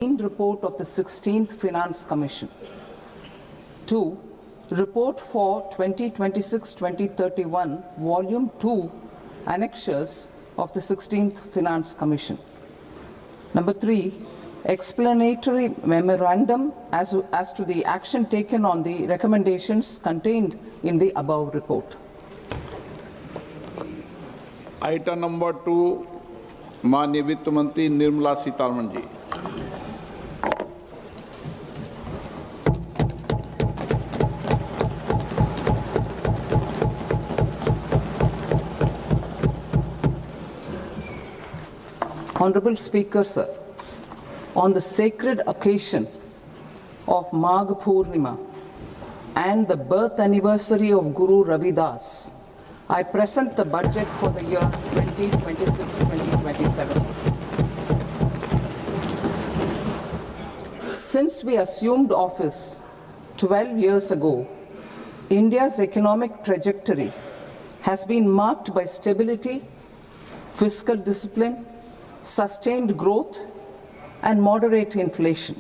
Report of the 16th Finance Commission. 2. Report for 2026-2031, Volume 2, Annexures of the 16th Finance Commission. Number 3. Explanatory memorandum as to the action taken on the recommendations contained in the above report. Item number 2, माननीय वित्त मंत्री Nirmala Sitharaman ji. Honorable Speaker, sir, on the sacred occasion of Magh Purnima and the birth anniversary of Guru Ravidas, I present the budget for the year 2026-2027. Since we assumed office 12 years ago, India's economic trajectory has been marked by stability, fiscal discipline, sustained growth, and moderate inflation.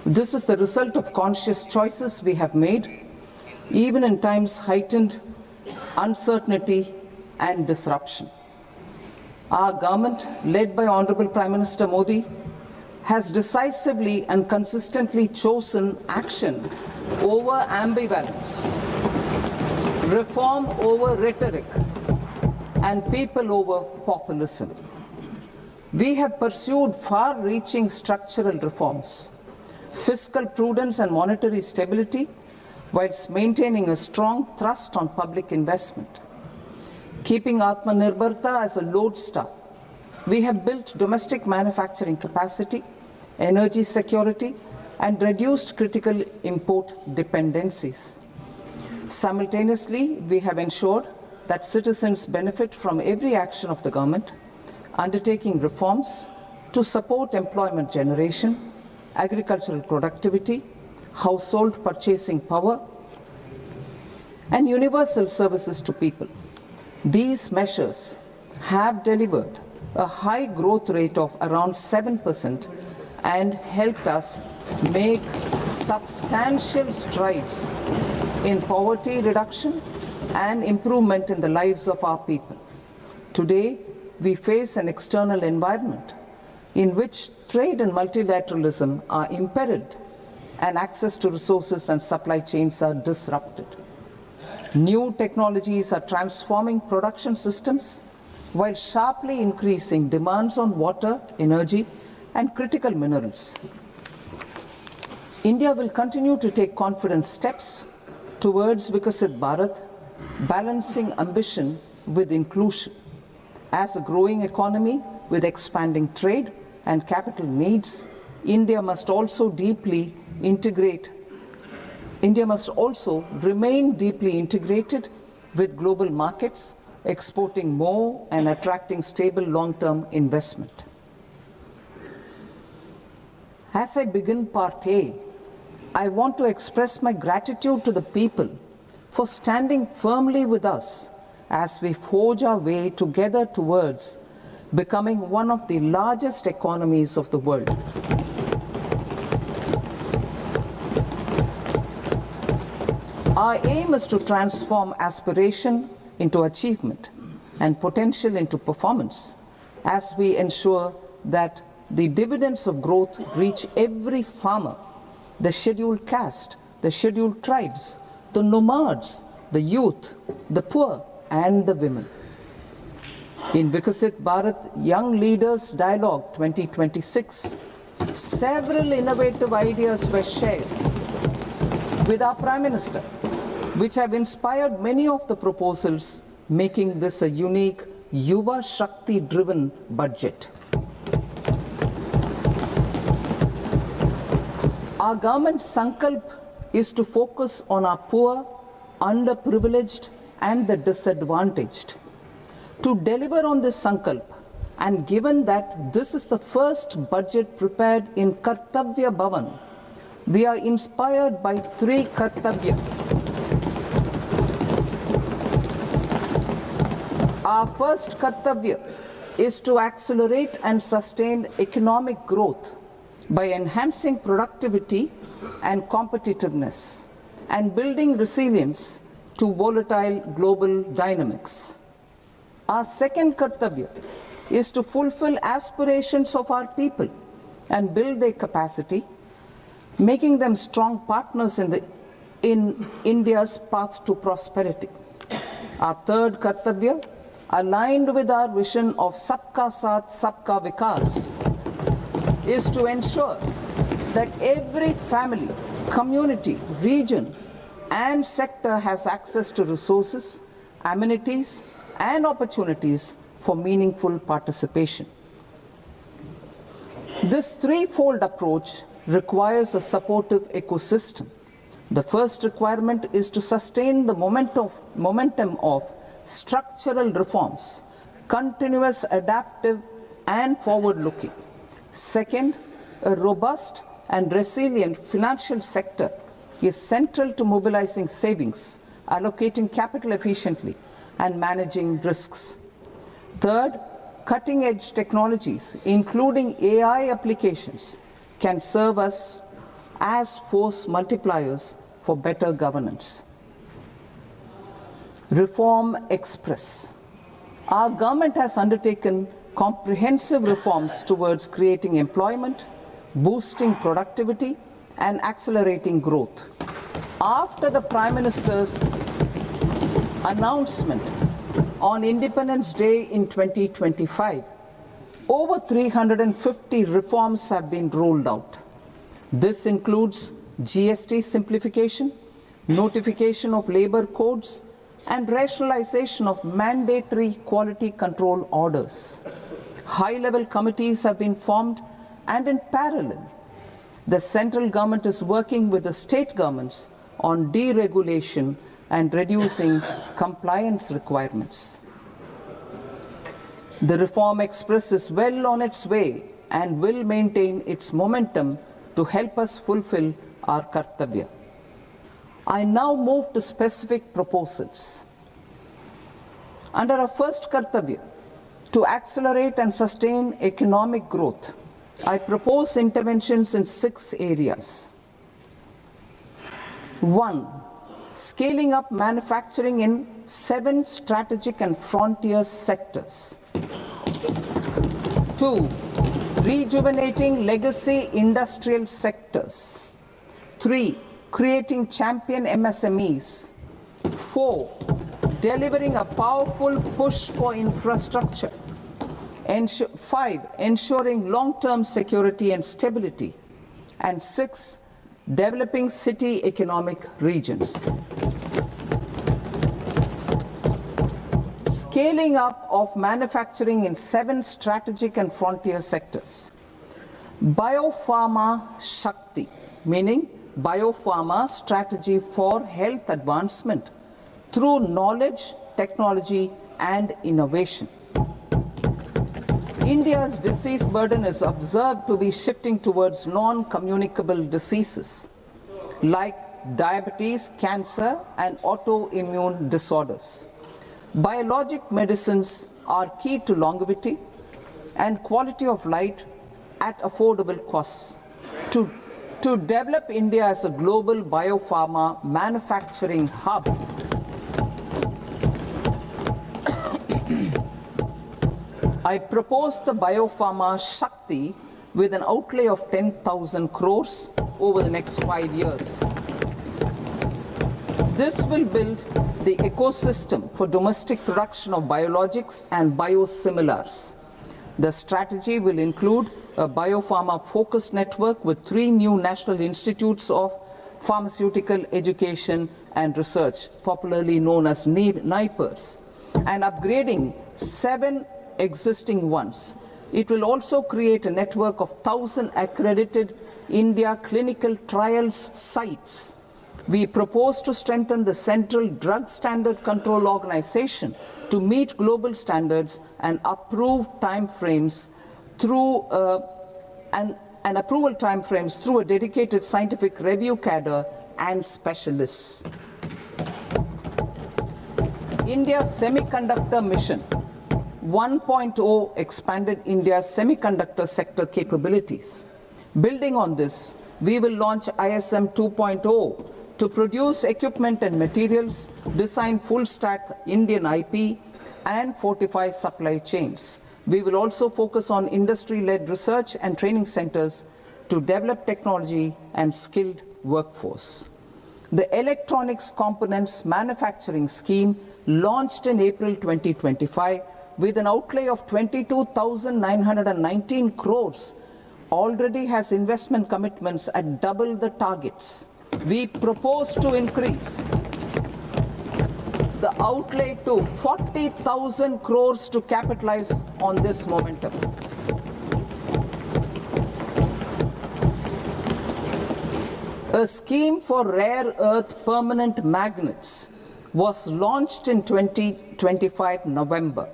This is the result of conscious choices we have made, even in times heightened uncertainty and disruption. Our government, led by Honorable Prime Minister Modi, has decisively and consistently chosen action over ambivalence, reform over rhetoric, and people over populism. We have pursued far-reaching structural reforms, fiscal prudence and monetary stability, whilst maintaining a strong thrust on public investment. Keeping Atmanirbharta as a lodestar, we have built domestic manufacturing capacity, energy security, and reduced critical import dependencies. Simultaneously, we have ensured that citizens benefit from every action of the government, undertaking reforms to support employment generation, agricultural productivity, household purchasing power, and universal services to people. These measures have delivered a high growth rate of around 7% and helped us make substantial strides in poverty reduction and improvement in the lives of our people. Today, we face an external environment in which trade and multilateralism are impaired and access to resources and supply chains are disrupted. New technologies are transforming production systems while sharply increasing demands on water, energy, and critical minerals. India will continue to take confident steps towards Vikasit Bharat, balancing ambition with inclusion. As a growing economy with expanding trade and capital needs, India must also remain deeply integrated with global markets, exporting more and attracting stable long-term investment. As I begin Part A, I want to express my gratitude to the people for standing firmly with us as we forge our way together towards becoming one of the largest economies of the world. Our aim is to transform aspiration into achievement and potential into performance as we ensure that the dividends of growth reach every farmer, the scheduled caste, the scheduled tribes, the nomads, the youth, the poor, and the women. In Vikasit Bharat Young Leaders Dialogue 2026, several innovative ideas were shared with our Prime Minister, which have inspired many of the proposals, making this a unique Yuva Shakti-driven budget. Our government's sankalp is to focus on our poor, underprivileged, and the disadvantaged. To deliver on this sankalp, and given that this is the first budget prepared in Kartavya Bhavan, we are inspired by 3 Kartavya. Our first Kartavya is to accelerate and sustain economic growth by enhancing productivity and competitiveness and building resilience to volatile global dynamics. Our second kartavya is to fulfill aspirations of our people and build their capacity, making them strong partners in India's path to prosperity. Our third kartavya, aligned with our vision of Sabka Saath, Sabka Vikas, is to ensure that every family, community, region, and sector has access to resources, amenities, and opportunities for meaningful participation. This threefold approach requires a supportive ecosystem. The first requirement is to sustain the momentum of structural reforms, continuous, adaptive, and forward-looking. Second, a robust and resilient financial sector is central to mobilizing savings, allocating capital efficiently, and managing risks. Third, cutting-edge technologies, including AI applications, can serve us as force multipliers for better governance. Reform Express. Our government has undertaken comprehensive reforms towards creating employment, boosting productivity, and accelerating growth. After the Prime Minister's announcement on Independence Day in 2025, over 350 reforms have been rolled out. This includes GST simplification, notification of labor codes, and rationalization of mandatory quality control orders. High-level committees have been formed, and in parallel, the central government is working with the state governments on deregulation and reducing compliance requirements. The Reform Express is well on its way and will maintain its momentum to help us fulfill our kartavya. I now move to specific proposals. Under our first kartavya, to accelerate and sustain economic growth, I propose interventions in 6 areas. 1. Scaling up manufacturing in 7 strategic and frontier sectors. 2. Rejuvenating legacy industrial sectors. 3. Creating champion MSMEs. 4. Delivering a powerful push for infrastructure. 5. Ensuring long-term security and stability. And 6. Developing city economic regions. Scaling up of manufacturing in 7 strategic and frontier sectors. Biopharma Shakti, meaning biopharma strategy for health advancement through knowledge, technology, and innovation. India's disease burden is observed to be shifting towards non-communicable diseases like diabetes, cancer, and autoimmune disorders. Biologic medicines are key to longevity and quality of life at affordable costs. To develop India as a global biopharma manufacturing hub, I propose the Biopharma Shakti with an outlay of 10,000 crores over the next 5 years. This will build the ecosystem for domestic production of biologics and biosimilars. The strategy will include a biopharma-focused network with 3 new national institutes of pharmaceutical education and research, popularly known as NIPERs, and upgrading 7 existing ones. It will also create a network of 1,000 accredited India clinical trials sites. We propose to strengthen the Central Drug Standard Control Organization to meet global standards and approve timeframes through and approval timeframes through a dedicated scientific review cadre and specialists. India's Semiconductor Mission 1.0 expanded India's semiconductor sector capabilities. Building on this, we will launch ISM 2.0 to produce equipment and materials, design full-stack Indian IP, and fortify supply chains. We will also focus on industry-led research and training centers to develop technology and skilled workforce. The Electronics Components Manufacturing Scheme, launched in April 2025 with an outlay of 22,919 crores, already has investment commitments at double the targets. We propose to increase the outlay to 40,000 crores to capitalize on this momentum. A scheme for rare earth permanent magnets was launched in 2025 November.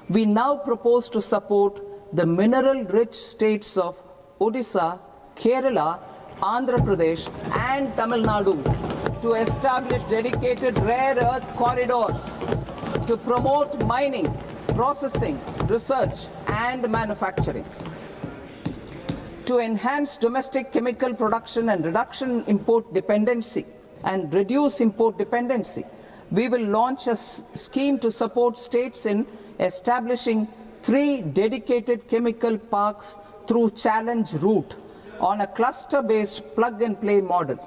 We now propose to support the mineral-rich states of Odisha, Kerala, Andhra Pradesh, and Tamil Nadu to establish dedicated rare earth corridors to promote mining, processing, research, and manufacturing. To enhance domestic chemical production and reduction import dependency and reduce import dependency, we will launch a scheme to support states in establishing 3 dedicated chemical parks through challenge route on a cluster-based plug-and-play model.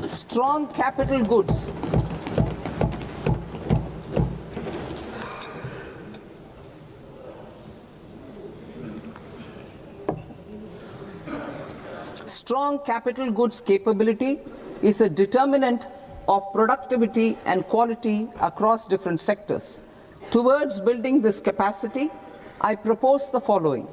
Strong capital goods. Strong capital goods capability is a determinant of productivity and quality across different sectors. Towards building this capacity, I propose the following.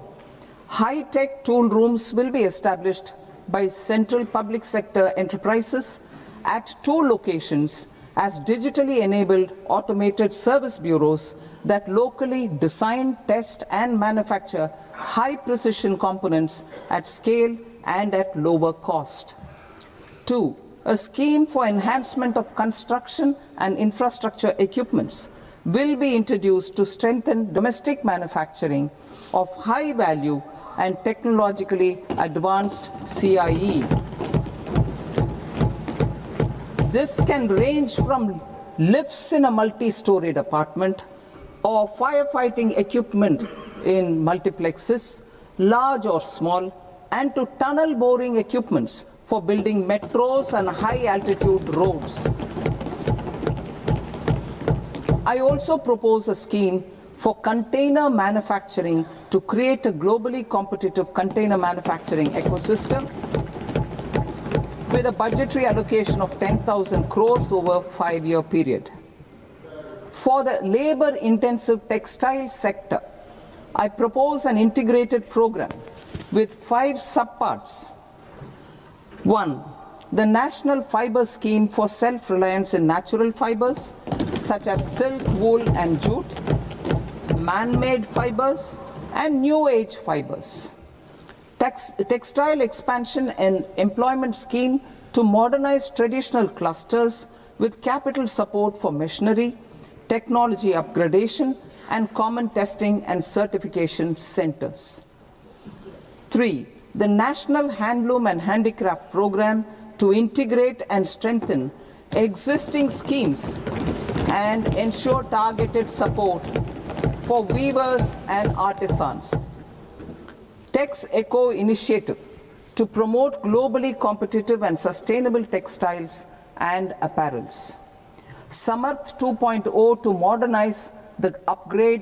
High-tech tool rooms will be established by central public sector enterprises at 2 locations as digitally enabled automated service bureaus that locally design, test, and manufacture high-precision components at scale and at lower cost. 2. A scheme for enhancement of construction and infrastructure equipments will be introduced to strengthen domestic manufacturing of high value and technologically advanced CIE. This can range from lifts in a multi-storied apartment or firefighting equipment in multiplexes, large or small, and to tunnel boring equipments for building metros and high-altitude roads. I also propose a scheme for container manufacturing to create a globally competitive container manufacturing ecosystem with a budgetary allocation of 10,000 crores over a 5-year period. For the labor-intensive textile sector, I propose an integrated program with 5 subparts. 1. The National Fiber Scheme for self-reliance in natural fibers, such as silk, wool, and jute, man-made fibers, and new-age fibers. Textile expansion and employment scheme to modernize traditional clusters with capital support for machinery, technology upgradation, and common testing and certification centers. 3. The National Handloom and Handicraft Program to integrate and strengthen existing schemes and ensure targeted support for weavers and artisans. Tex Eco Initiative to promote globally competitive and sustainable textiles and apparels. Samarth 2.0 to modernize the upgrade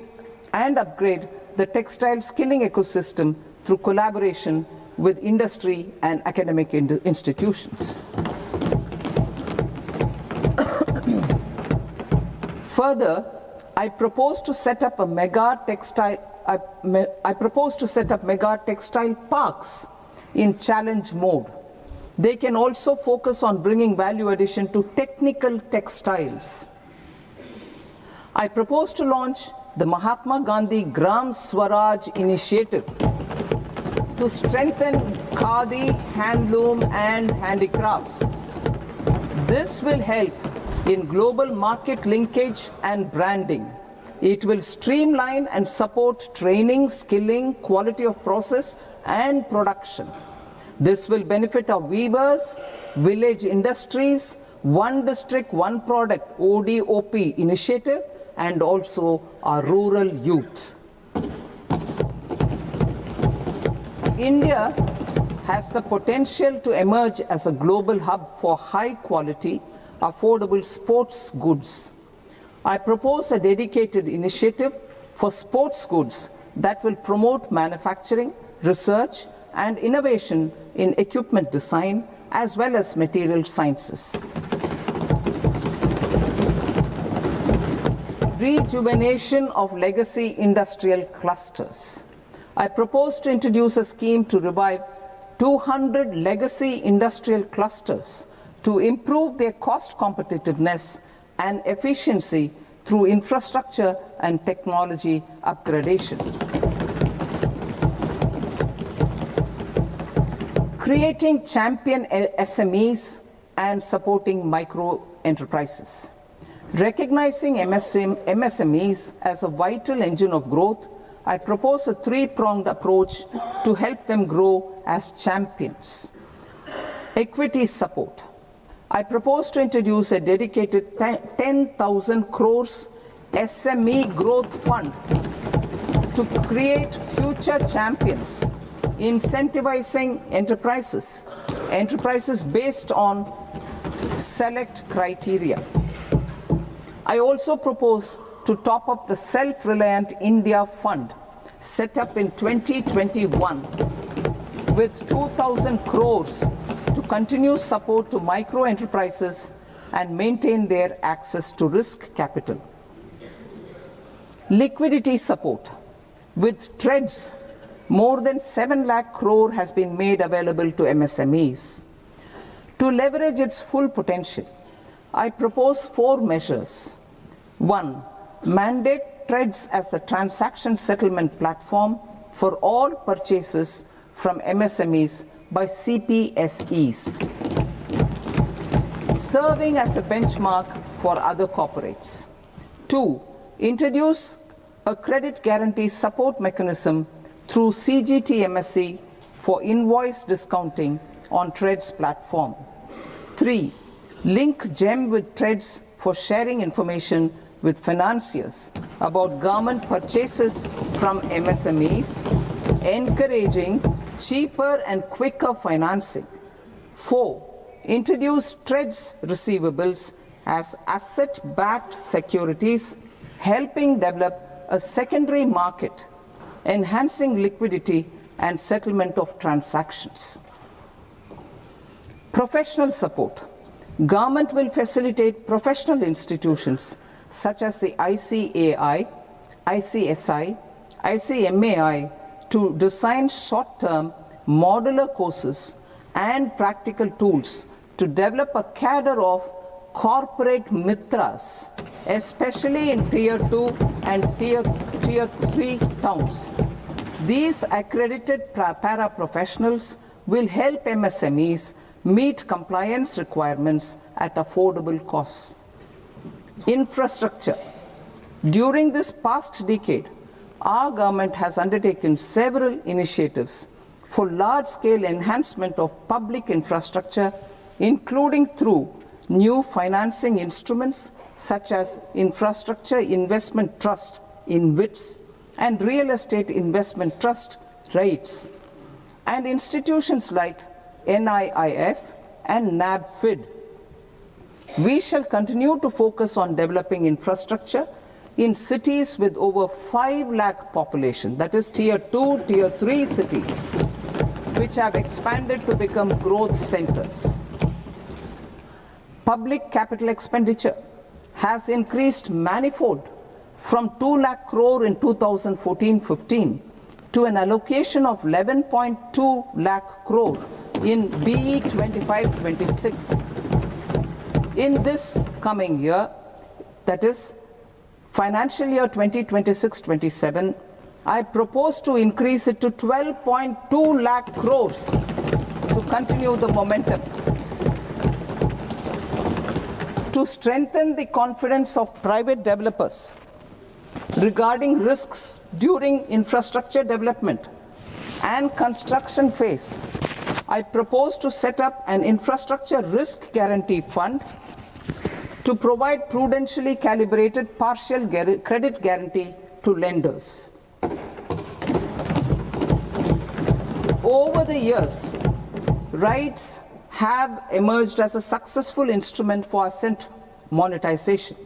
the textile skilling ecosystem through collaboration with industry and academic institutions. Further, I propose to set up mega textile parks in challenge mode. They can also focus on bringing value addition to technical textiles. I propose to launch the Mahatma Gandhi Gram Swaraj initiative to strengthen khadi, handloom, and handicrafts. This will help in global market linkage and branding, It will streamline and support training, skilling, quality of process, and production. This will benefit our weavers, village industries, one district, one product ODOP initiative, and also our rural youth. India has the potential to emerge as a global hub for high quality, affordable sports goods. I propose a dedicated initiative for sports goods that will promote manufacturing, research, and innovation in equipment design as well as material sciences. Rejuvenation of legacy industrial clusters. I propose to introduce a scheme to revive 200 legacy industrial clusters to improve their cost competitiveness and efficiency through infrastructure and technology upgradation. Creating champion SMEs and supporting micro enterprises. Recognizing MSMEs as a vital engine of growth, I propose a three-pronged approach to help them grow as champions. Equity support. I propose to introduce a dedicated 10,000 crores SME growth fund to create future champions, incentivizing enterprises based on select criteria. I also propose to top up the Self-Reliant India Fund set up in 2021 with 2,000 crores to continue support to micro enterprises and maintain their access to risk capital. Liquidity support. With TREDS, more than 7 lakh crore has been made available to MSMEs. To leverage its full potential, I propose 4 measures. 1. Mandate TREDS as the transaction settlement platform for all purchases from MSMEs by CPSEs, serving as a benchmark for other corporates. 2. Introduce a credit guarantee support mechanism through CGTMSE for invoice discounting on TREDS platform. 3. Link GEM with TREDS for sharing information with financiers about government purchases from MSMEs, encouraging cheaper and quicker financing. 4. Introduce TREDS receivables as asset-backed securities, helping develop a secondary market, enhancing liquidity and settlement of transactions. Professional support. Government will facilitate professional institutions such as the ICAI, ICSI, ICMAI to design short-term modular courses and practical tools to develop a cadre of corporate mitras, especially in Tier 2 and Tier 3 towns. These accredited para-professionals will help MSMEs meet compliance requirements at affordable costs. Infrastructure. During this past decade, our government has undertaken several initiatives for large-scale enhancement of public infrastructure, including through new financing instruments such as Infrastructure Investment Trust (InvITs) and Real Estate Investment Trust (REITs), and institutions like NIIF and NABFID. We shall continue to focus on developing infrastructure in cities with over 5 lakh population, that is Tier 2, Tier 3 cities, which have expanded to become growth centers. Public capital expenditure has increased manifold from 2 lakh crore in 2014-15 to an allocation of 11.2 lakh crore in BE 25-26. In this coming year, that is financial year 2026-27, I propose to increase it to 12.2 lakh crores to continue the momentum. To strengthen the confidence of private developers, regarding risks during infrastructure development and construction phase, I propose to set up an infrastructure risk guarantee fund to provide prudentially calibrated partial credit guarantee to lenders. Over the years, RITES have emerged as a successful instrument for asset monetization.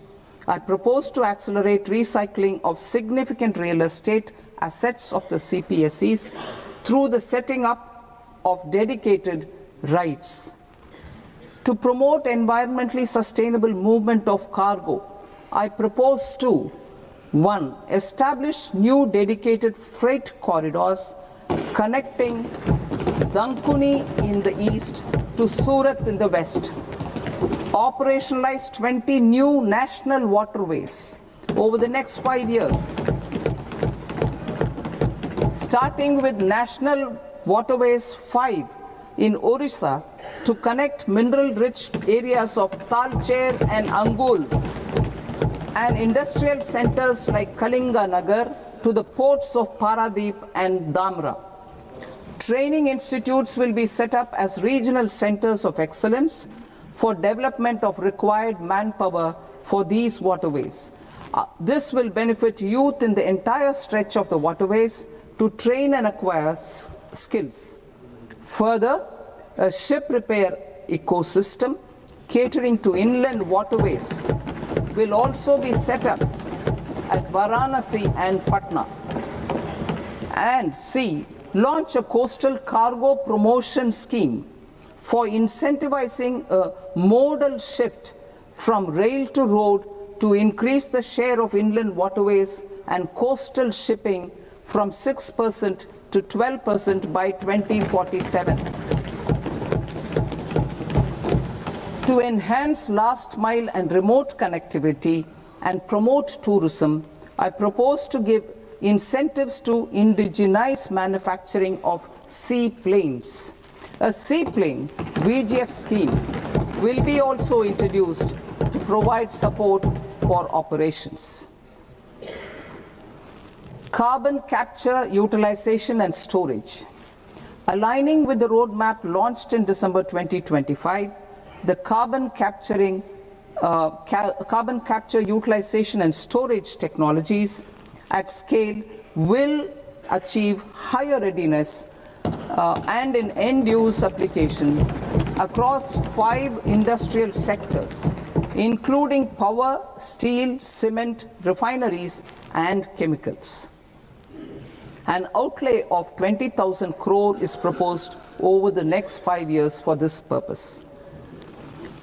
I propose to accelerate recycling of significant real estate assets of the CPSEs through the setting up of dedicated RITES. To promote environmentally sustainable movement of cargo, I propose to 1. Establish new dedicated freight corridors connecting Dankuni in the east to Surat in the west. Operationalize 20 new national waterways over the next 5 years, starting with National Waterways 5 in Orissa to connect mineral-rich areas of Talcher and Angul and industrial centers like Kalinga Nagar to the ports of Paradeep and Dhamra. Training institutes will be set up as regional centers of excellence for development of required manpower for these waterways. This will benefit youth in the entire stretch of the waterways to train and acquire skills. Further, a ship repair ecosystem catering to inland waterways will also be set up at Varanasi and Patna. And C, launch a coastal cargo promotion scheme for incentivizing a modal shift from rail to road to increase the share of inland waterways and coastal shipping from 6% to 12% by 2047. To enhance last mile and remote connectivity and promote tourism, I propose to give incentives to indigenize manufacturing of seaplanes. A seaplane VGF scheme will be also introduced to provide support for operations. Carbon capture, utilization and storage. Aligning with the roadmap launched in December 2025, the carbon capture, utilization and storage technologies at scale will achieve higher readiness and in end-use application across 5 industrial sectors, including power, steel, cement, refineries, and chemicals. An outlay of 20,000 crore is proposed over the next 5 years for this purpose.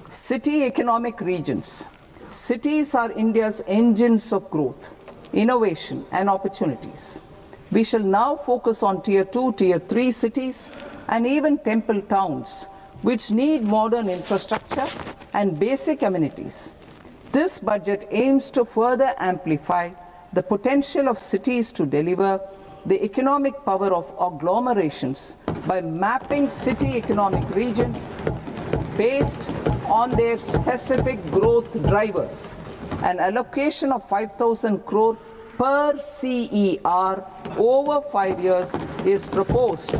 City economic regions. Cities are India's engines of growth, innovation, and opportunities. We shall now focus on Tier 2, Tier 3 cities, and even temple towns, which need modern infrastructure and basic amenities. This budget aims to further amplify the potential of cities to deliver the economic power of agglomerations by mapping city economic regions based on their specific growth drivers. An allocation of 5,000 crore per CER over 5 years is proposed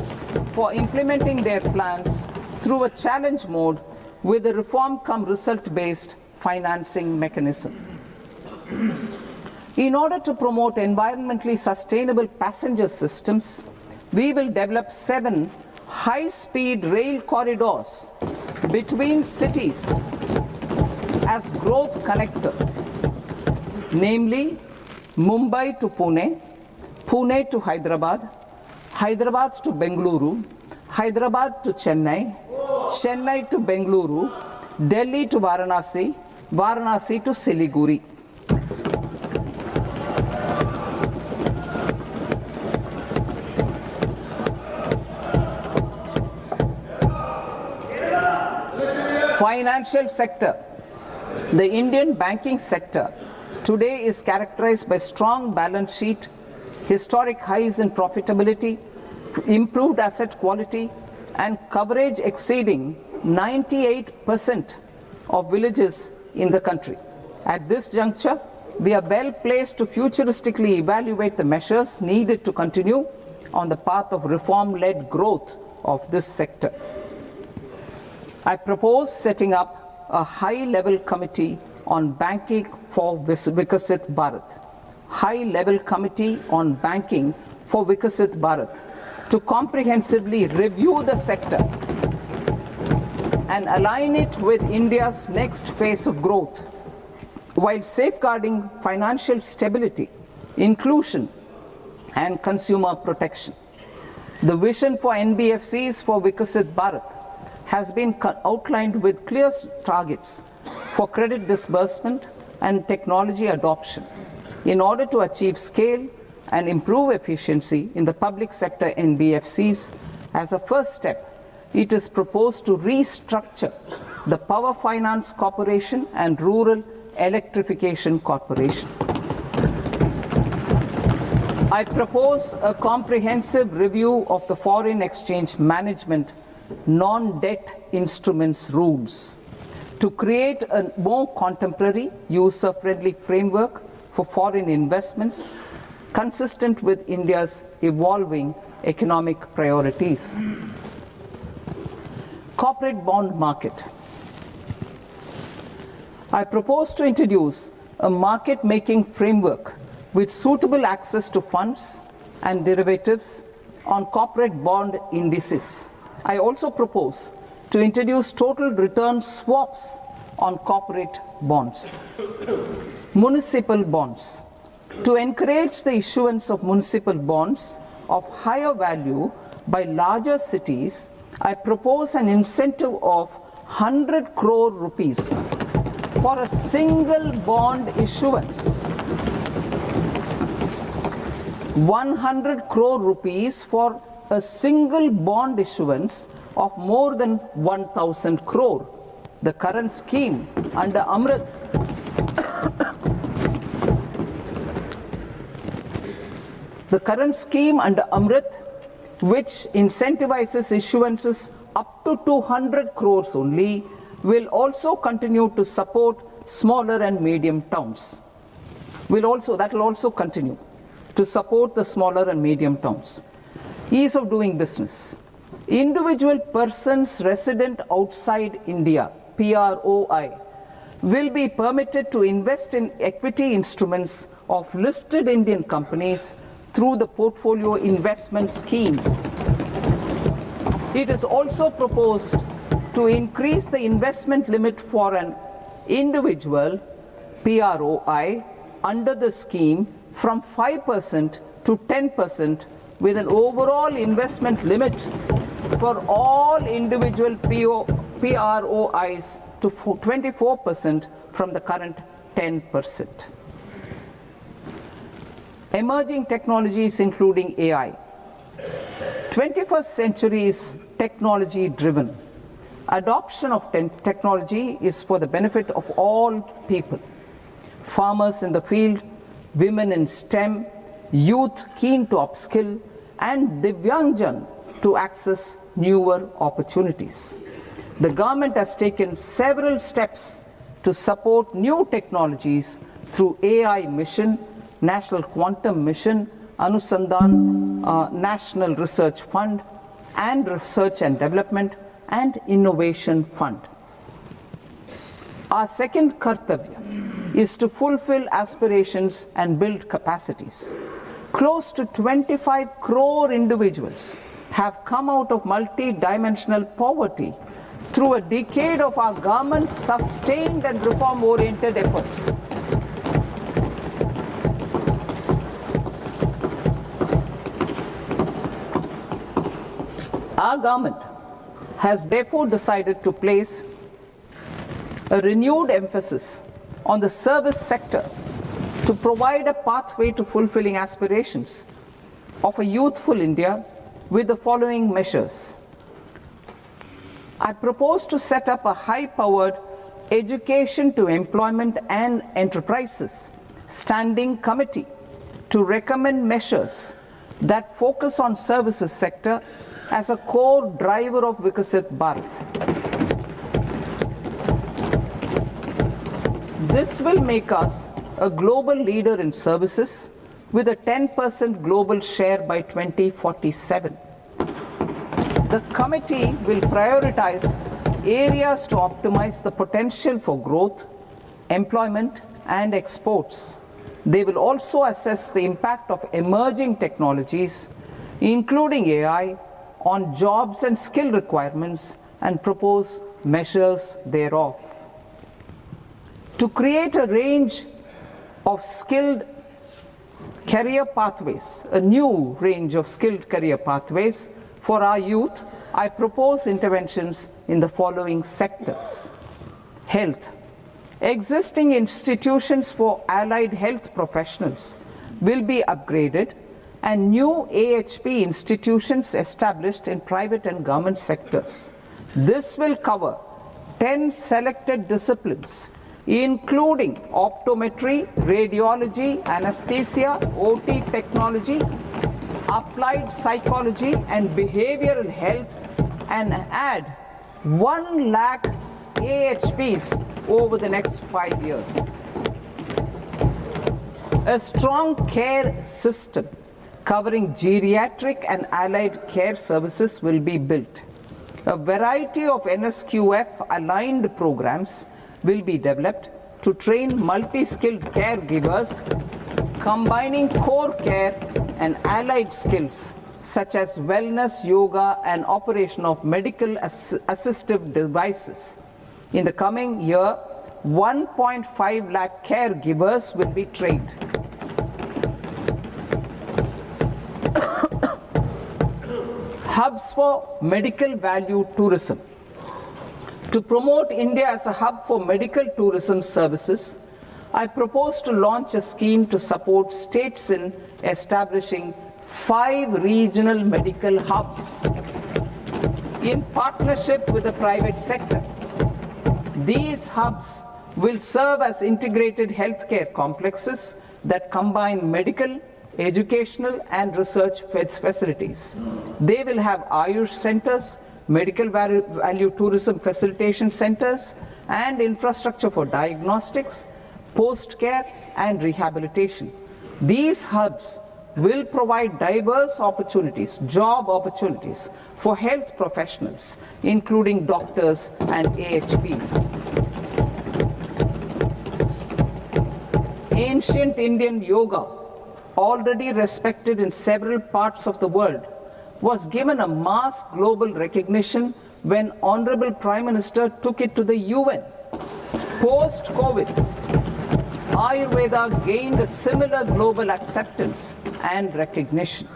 for implementing their plans through a challenge mode with a reform cum result based financing mechanism. In order to promote environmentally sustainable passenger systems, we will develop 7 high-speed rail corridors between cities as growth connectors, namely Mumbai to Pune, Pune to Hyderabad, Hyderabad to Bengaluru, Hyderabad to Chennai, Chennai to Bengaluru, Delhi to Varanasi, Varanasi to Siliguri. Financial sector. The Indian banking sector today is characterized by strong balance sheet, historic highs in profitability, improved asset quality, and coverage exceeding 98% of villages in the country. At this juncture, we are well placed to futuristically evaluate the measures needed to continue on the path of reform-led growth of this sector. I propose setting up a high-level committee on banking for Vikasit Bharat. High-level committee on banking for Vikasit Bharat to comprehensively review the sector and align it with India's next phase of growth, while safeguarding financial stability, inclusion, and consumer protection. The vision for NBFCs for Vikasit Bharat has been outlined with clear targets for credit disbursement and technology adoption in order to achieve scale and improve efficiency in the public sector NBFCs. As a first step, it is proposed to restructure the Power Finance Corporation and Rural Electrification Corporation. I propose a comprehensive review of the foreign exchange management non-debt instruments rules to create a more contemporary, user-friendly framework for foreign investments consistent with India's evolving economic priorities. Corporate bond market. I propose to introduce a market-making framework with suitable access to funds and derivatives on corporate bond indices. I also propose to introduce total return swaps on corporate bonds. Municipal bonds. To encourage the issuance of municipal bonds of higher value by larger cities, I propose an incentive of 100 crore rupees for a single bond issuance. 100 crore rupees for a single bond issuance of more than 1,000 crore. The current scheme under Amrit which incentivizes issuances up to 200 crores only, will also continue to support smaller and medium towns. That will also continue to support the smaller and medium towns. Ease of doing business. Individual persons resident outside India, PROI, will be permitted to invest in equity instruments of listed Indian companies through the portfolio investment scheme. It is also proposed to increase the investment limit for an individual PROI under the scheme from 5% to 10%, with an overall investment limit for all individual PROIs to 24% from the current 10%. Emerging technologies including AI. 21st century is technology driven. Adoption of technology is for the benefit of all people. Farmers in the field, women in STEM, youth keen to upskill, and Divyangjan to access newer opportunities. The government has taken several steps to support new technologies through AI mission, National Quantum Mission, Anusandhan National Research Fund, and Research and Development and Innovation Fund. Our second kartavya is to fulfill aspirations and build capacities. Close to 25 crore individuals have come out of multi-dimensional poverty through a decade of our government's sustained and reform-oriented efforts. Our government has therefore decided to place a renewed emphasis on the service sector to provide a pathway to fulfilling aspirations of a youthful India with the following measures. I propose to set up a high-powered education to employment and enterprises standing committee to recommend measures that focus on services sector as a core driver of Vikasit Bharat. This will make us a global leader in services with a 10% global share by 2047. The committee will prioritize areas to optimize the potential for growth, employment, and exports. They will also assess the impact of emerging technologies, including AI, on jobs and skill requirements and propose measures thereof. To create a range of skilled career pathways, a new range of skilled career pathways for our youth, I propose interventions in the following sectors. Health. Existing institutions for allied health professionals will be upgraded and new AHP institutions established in private and government sectors. This will cover 10 selected disciplines, including optometry, radiology, anesthesia, OT technology, applied psychology and behavioral health, and add 1 lakh AHPs over the next 5 years. A strong care system covering geriatric and allied care services will be built. A variety of NSQF aligned programs will be developed to train multi-skilled caregivers, combining core care and allied skills such as wellness, yoga, and operation of medical assistive devices. In the coming year, 1.5 lakh caregivers will be trained. Hubs for medical value tourism. To promote India as a hub for medical tourism services, I propose to launch a scheme to support states in establishing 5 regional medical hubs in partnership with the private sector. These hubs will serve as integrated healthcare complexes that combine medical, educational, and research facilities. They will have Ayush centers, medical value tourism facilitation centers, and infrastructure for diagnostics, post-care, and rehabilitation. These hubs will provide diverse opportunities, job opportunities for health professionals, including doctors and AHPs. Ancient Indian yoga, already respected in several parts of the world, was given a mass global recognition when Honorable Prime Minister took it to the UN. Post-COVID, Ayurveda gained a similar global acceptance and recognition.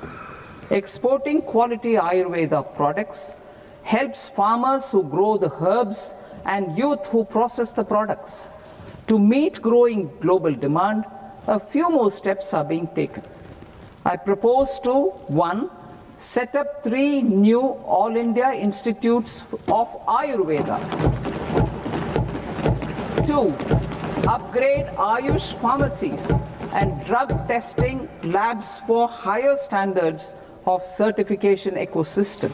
Exporting quality Ayurveda products helps farmers who grow the herbs and youth who process the products. To meet growing global demand, a few more steps are being taken. I propose to 1. Set up 3 new All India Institutes of Ayurveda. 2. Upgrade Ayush pharmacies and drug testing labs for higher standards of certification ecosystem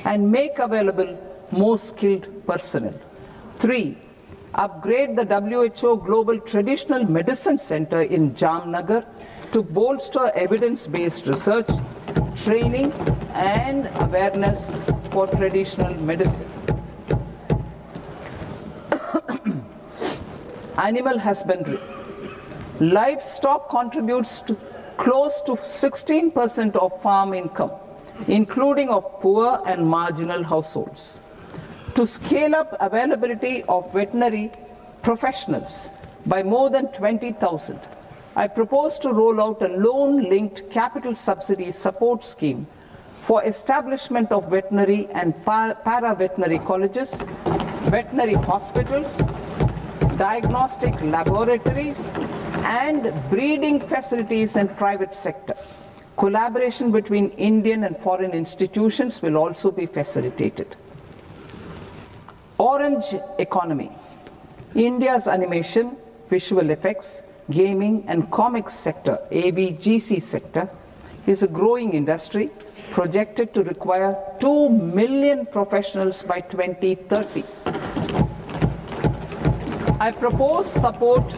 and make available more skilled personnel. 3. Upgrade the WHO Global Traditional Medicine Center in Jamnagar to bolster evidence-based research, training, and awareness for traditional medicine. Animal husbandry. Livestock contributes to close to 16% of farm income, including of poor and marginal households. To scale up availability of veterinary professionals by more than 20,000, I propose to roll out a loan-linked capital subsidy support scheme for establishment of veterinary and para-veterinary colleges, veterinary hospitals, diagnostic laboratories, and breeding facilities in private sector. Collaboration between Indian and foreign institutions will also be facilitated. Orange economy. India's animation, visual effects, gaming and comics sector, AVGC sector, is a growing industry projected to require 2 million professionals by 2030. I propose support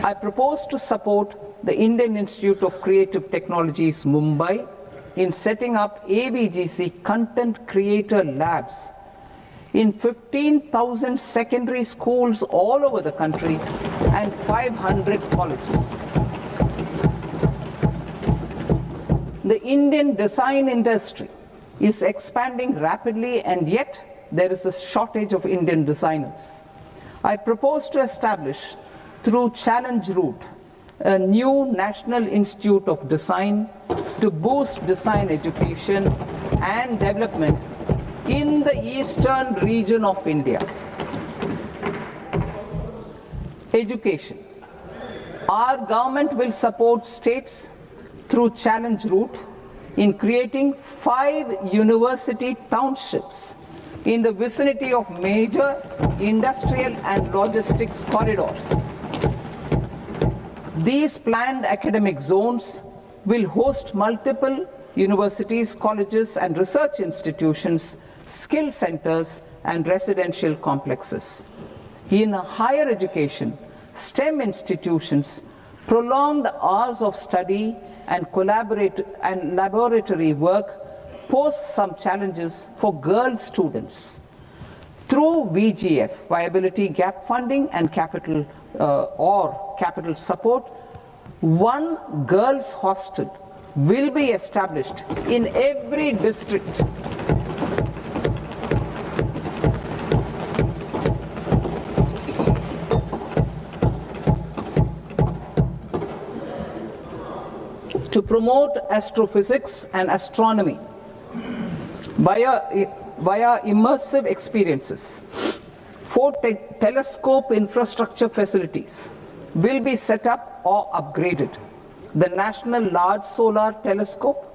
I propose to support the Indian Institute of Creative Technologies, Mumbai, in setting up ABGC Content Creator Labs in 15,000 secondary schools all over the country and 500 colleges. The Indian design industry is expanding rapidly, and yet there is a shortage of Indian designers. I propose to establish, through Challenge Route, a new National Institute of Design to boost design education and development in the eastern region of India. Education. Our government will support states through Challenge Route in creating 5 university townships in the vicinity of major industrial and logistics corridors. These planned academic zones will host multiple universities, colleges, and research institutions, skill centers, and residential complexes. In higher education, STEM institutions, prolonged hours of study and laboratory work pose some challenges for girl students. Through VGF, Viability Gap Funding and capital support, one girls' hostel will be established in every district. To promote astrophysics and astronomy via immersive experiences. 4 telescope infrastructure facilities will be set up or upgraded. The National Large Solar Telescope,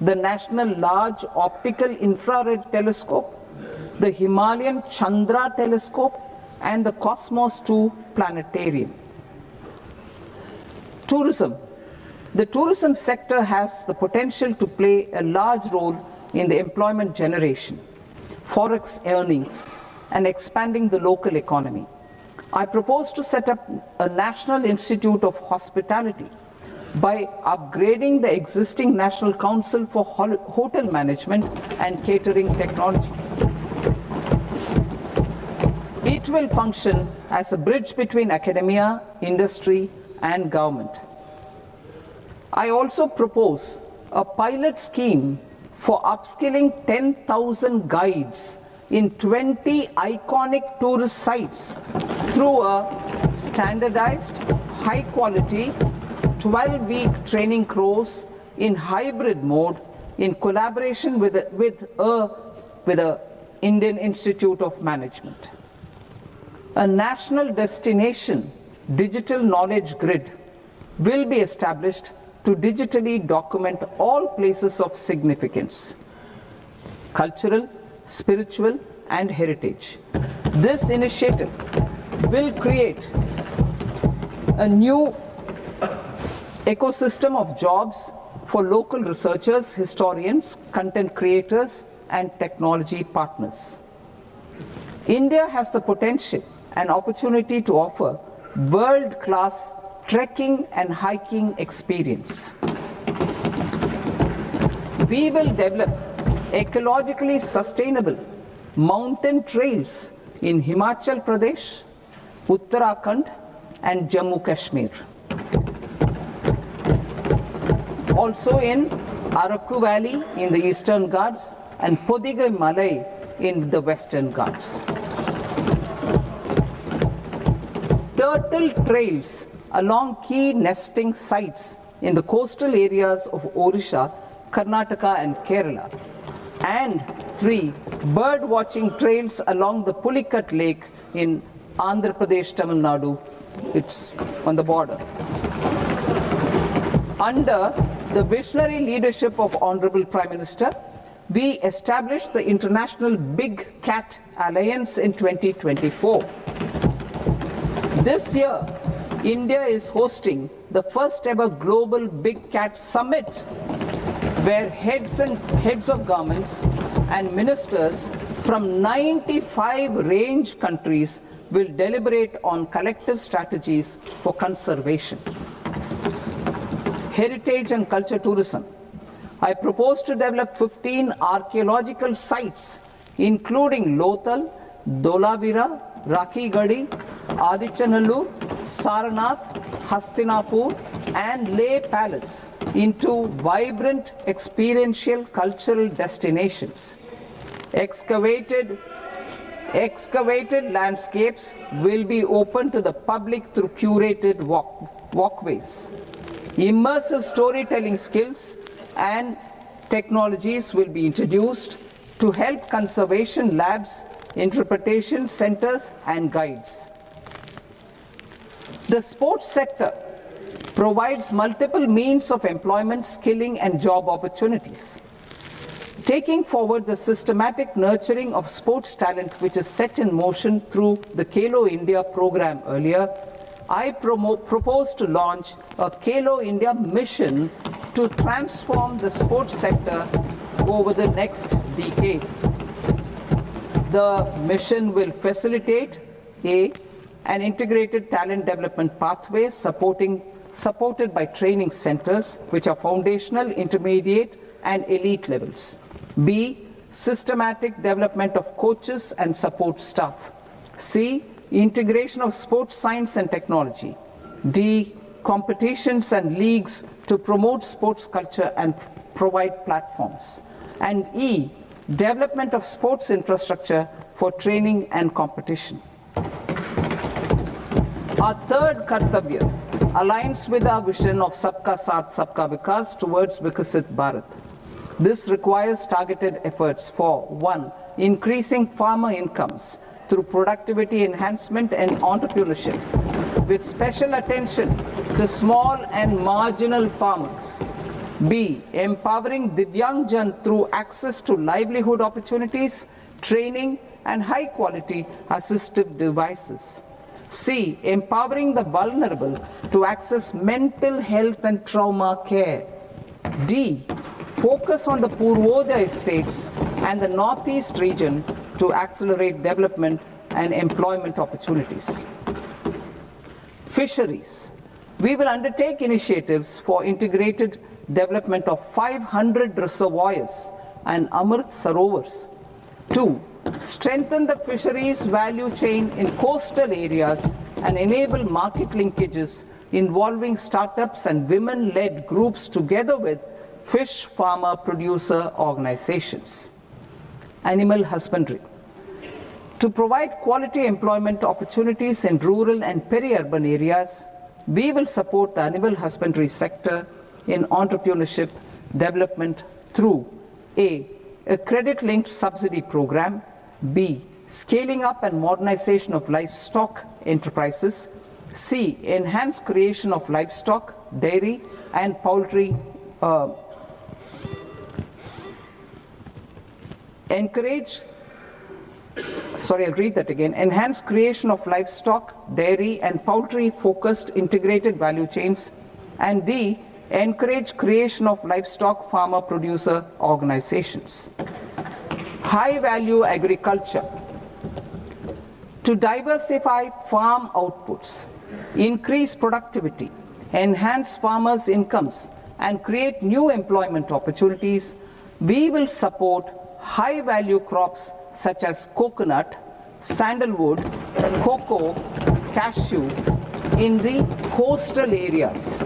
the National Large Optical Infrared Telescope, the Himalayan Chandra Telescope, and the Cosmos 2 Planetarium. Tourism. The tourism sector has the potential to play a large role in the employment generation, forex earnings, and expanding the local economy. I propose to set up a National Institute of Hospitality by upgrading the existing National Council for Hotel Management and Catering Technology. It will function as a bridge between academia, industry, and government. I also propose a pilot scheme for upskilling 10,000 guides in 20 iconic tourist sites through a standardized, high-quality, 12-week training course in hybrid mode in collaboration with the Indian Institute of Management. A national destination digital knowledge grid will be established to digitally document all places of significance, cultural, spiritual, and heritage. This initiative will create a new ecosystem of jobs for local researchers, historians, content creators, and technology partners. India has the potential and opportunity to offer world-class trekking and hiking experience. We will develop ecologically sustainable mountain trails in Himachal Pradesh, Uttarakhand, and Jammu Kashmir. Also in Araku Valley in the Eastern Ghats and Podigai Malai in the Western Ghats. Turtle trails along key nesting sites in the coastal areas of Odisha, Karnataka, and Kerala. And 3 bird watching trails along the Pulikat Lake in Andhra Pradesh, Tamil Nadu. It's on the border. Under the visionary leadership of Honorable Prime Minister, we established the International Big Cat Alliance in 2024. This year, India is hosting the first ever Global Big Cat Summit, where heads of governments and ministers from 95 range countries will deliberate on collective strategies for conservation. Heritage and culture tourism. I propose to develop 15 archaeological sites, including Lothal, Dolavira, Rakhi-Gadi, Adichanallur, Saranath, Hastinapur, and Leh Palace into vibrant experiential cultural destinations. Excavated landscapes will be open to the public through curated walkways. Immersive storytelling skills and technologies will be introduced to help conservation labs, interpretation centers, and guides. The sports sector provides multiple means of employment, skilling, and job opportunities. Taking forward the systematic nurturing of sports talent, which is set in motion through the Khelo India program earlier, I propose to launch a Khelo India mission to transform the sports sector over the next decade. The mission will facilitate an integrated talent development pathway supported by training centers, which are foundational, intermediate, and elite levels. B, systematic development of coaches and support staff. C, integration of sports science and technology. D, competitions and leagues to promote sports culture and provide platforms. And E, development of sports infrastructure for training and competition. Our third Kartavya aligns with our vision of Sabka Saath, Sabka Vikas towards Vikasit Bharat. This requires targeted efforts for 1, increasing farmer incomes through productivity enhancement and entrepreneurship, with special attention to small and marginal farmers. B, empowering Divyangjan through access to livelihood opportunities, training, and high-quality assistive devices. C, empowering the vulnerable to access mental health and trauma care. D, focus on the Purvodaya states and the Northeast region to accelerate development and employment opportunities. Fisheries. We will undertake initiatives for integrated development of 500 reservoirs and Amrit Sarovars. 2, strengthen the fisheries value chain in coastal areas and enable market linkages involving startups and women-led groups together with fish farmer producer organizations. Animal husbandry. To provide quality employment opportunities in rural and peri-urban areas, we will support the animal husbandry sector in entrepreneurship development through A, credit-linked subsidy program, B, scaling up and modernization of livestock enterprises, C, enhanced creation of livestock, dairy, and poultry enhanced creation of livestock, dairy, and poultry-focused integrated value chains, and D, encourage creation of livestock farmer-producer organizations. High-value agriculture. To diversify farm outputs, increase productivity, enhance farmers' incomes, and create new employment opportunities, we will support high-value crops such as coconut, sandalwood, cocoa, cashew in the coastal areas,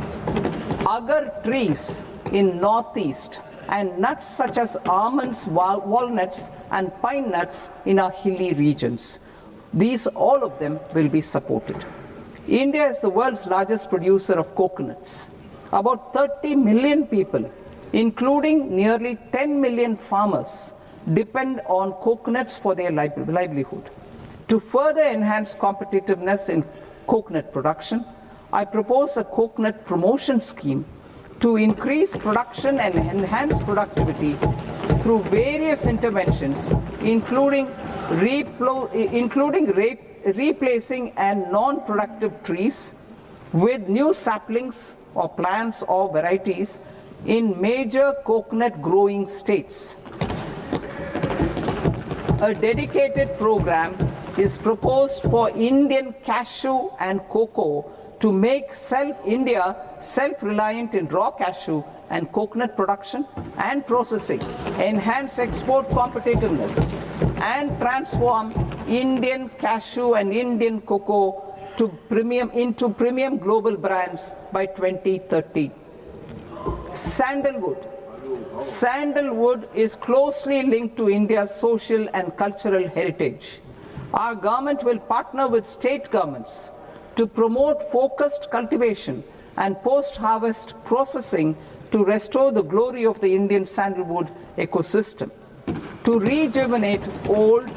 agar trees in northeast, and nuts such as almonds, walnuts, and pine nuts in our hilly regions. These, all of them, will be supported. India is the world's largest producer of coconuts. About 30 million people, including nearly 10 million farmers, depend on coconuts for their livelihood. To further enhance competitiveness in coconut production, I propose a coconut promotion scheme to increase production and enhance productivity through various interventions, including replacing and non-productive trees with new saplings or plants or varieties in major coconut growing states. A dedicated program is proposed for Indian cashew and cocoa to make India self-reliant in raw cashew and coconut production and processing, enhance export competitiveness, and transform Indian cashew and Indian cocoa into premium global brands by 2030. Sandalwood. Sandalwood is closely linked to India's social and cultural heritage. Our government will partner with state governments to promote focused cultivation and post-harvest processing to restore the glory of the Indian sandalwood ecosystem, to rejuvenate old,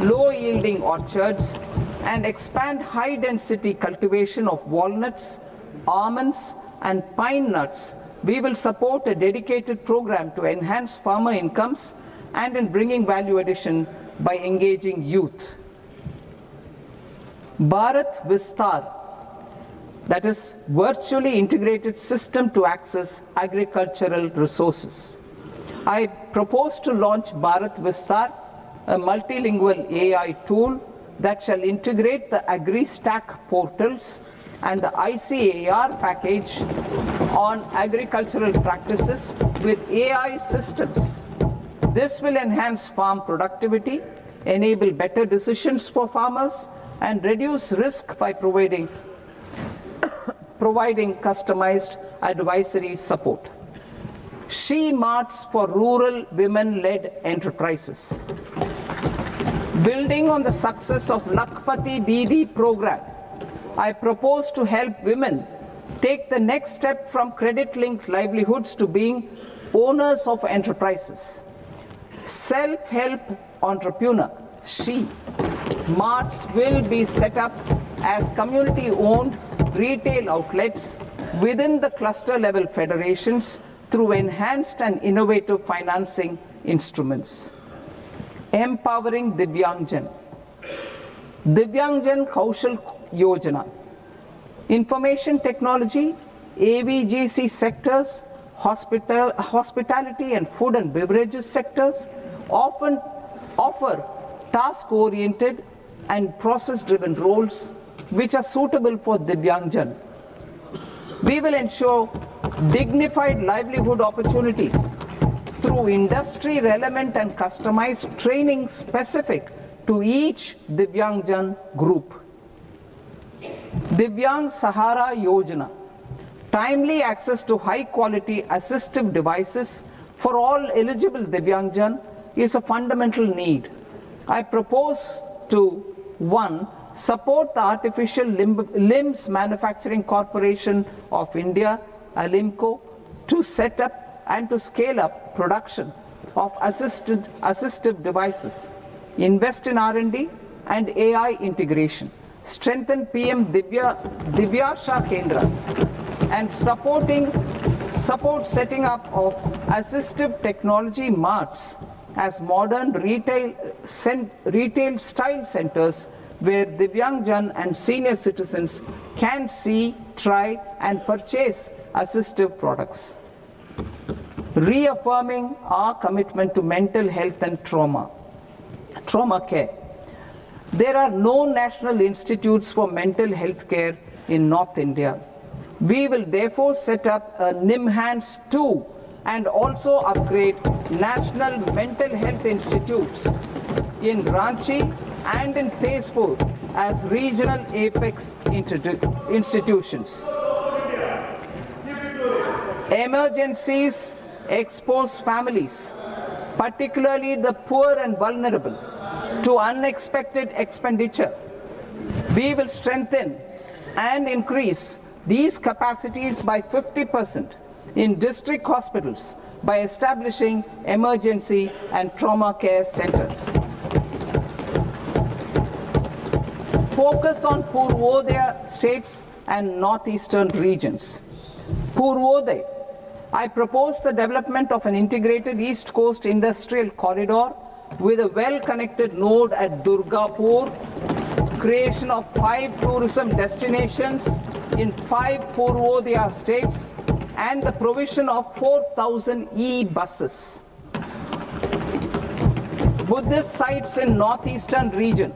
low-yielding orchards, and expand high-density cultivation of walnuts, almonds, and pine nuts. We will support a dedicated program to enhance farmer incomes and in bringing value addition by engaging youth. Bharat Vistar, that is virtually integrated system to access agricultural resources. I propose to launch Bharat Vistar, a multilingual AI tool that shall integrate the AgriStack portals and the ICAR package on agricultural practices with AI systems. This will enhance farm productivity, enable better decisions for farmers, and reduce risk by providing customized advisory support. She Marts for rural women-led enterprises. Building on the success of Lakpati Didi program, I propose to help women take the next step from credit-linked livelihoods to being owners of enterprises. Self-help entrepreneur, She Marts will be set up as community-owned retail outlets within the cluster-level federations through enhanced and innovative financing instruments. Empowering Divyangjan. Divyangjan Kaushal Yojana. Information technology, AVGC sectors, hospitality and food and beverages sectors often offer task-oriented and process-driven roles which are suitable for Divyangjan. We will ensure dignified livelihood opportunities through industry-relevant and customized training specific to each Divyangjan group. Divyang Sahara Yojana. Timely access to high-quality assistive devices for all eligible Divyangjan is a fundamental need. I propose to 1. Support the Artificial Limbs Manufacturing Corporation of India, ALIMCO, to set up and to scale up production of assistive devices, invest in R&D and AI integration, strengthen PM Divyasha Kendras, and support setting up of assistive technology marts as modern retail style centers where Divyangjan and senior citizens can see, try and purchase assistive products. Reaffirming our commitment to mental health and trauma care. There are no national institutes for mental health care in North India. We will therefore set up a NIMHANS 2 and also upgrade national mental health institutes in Ranchi and in Tezpur as regional apex institutions. Emergencies expose families, particularly the poor and vulnerable, to unexpected expenditure. We will strengthen and increase these capacities by 50% in district hospitals by establishing emergency and trauma care centers. Focus on Purvodaya states and northeastern regions. Purvodaya. I propose the development of an integrated East Coast industrial corridor with a well-connected node at Durgapur, creation of 5 tourism destinations in 5 Purvodaya states, and the provision of 4,000 e-buses. Buddhist sites in northeastern region.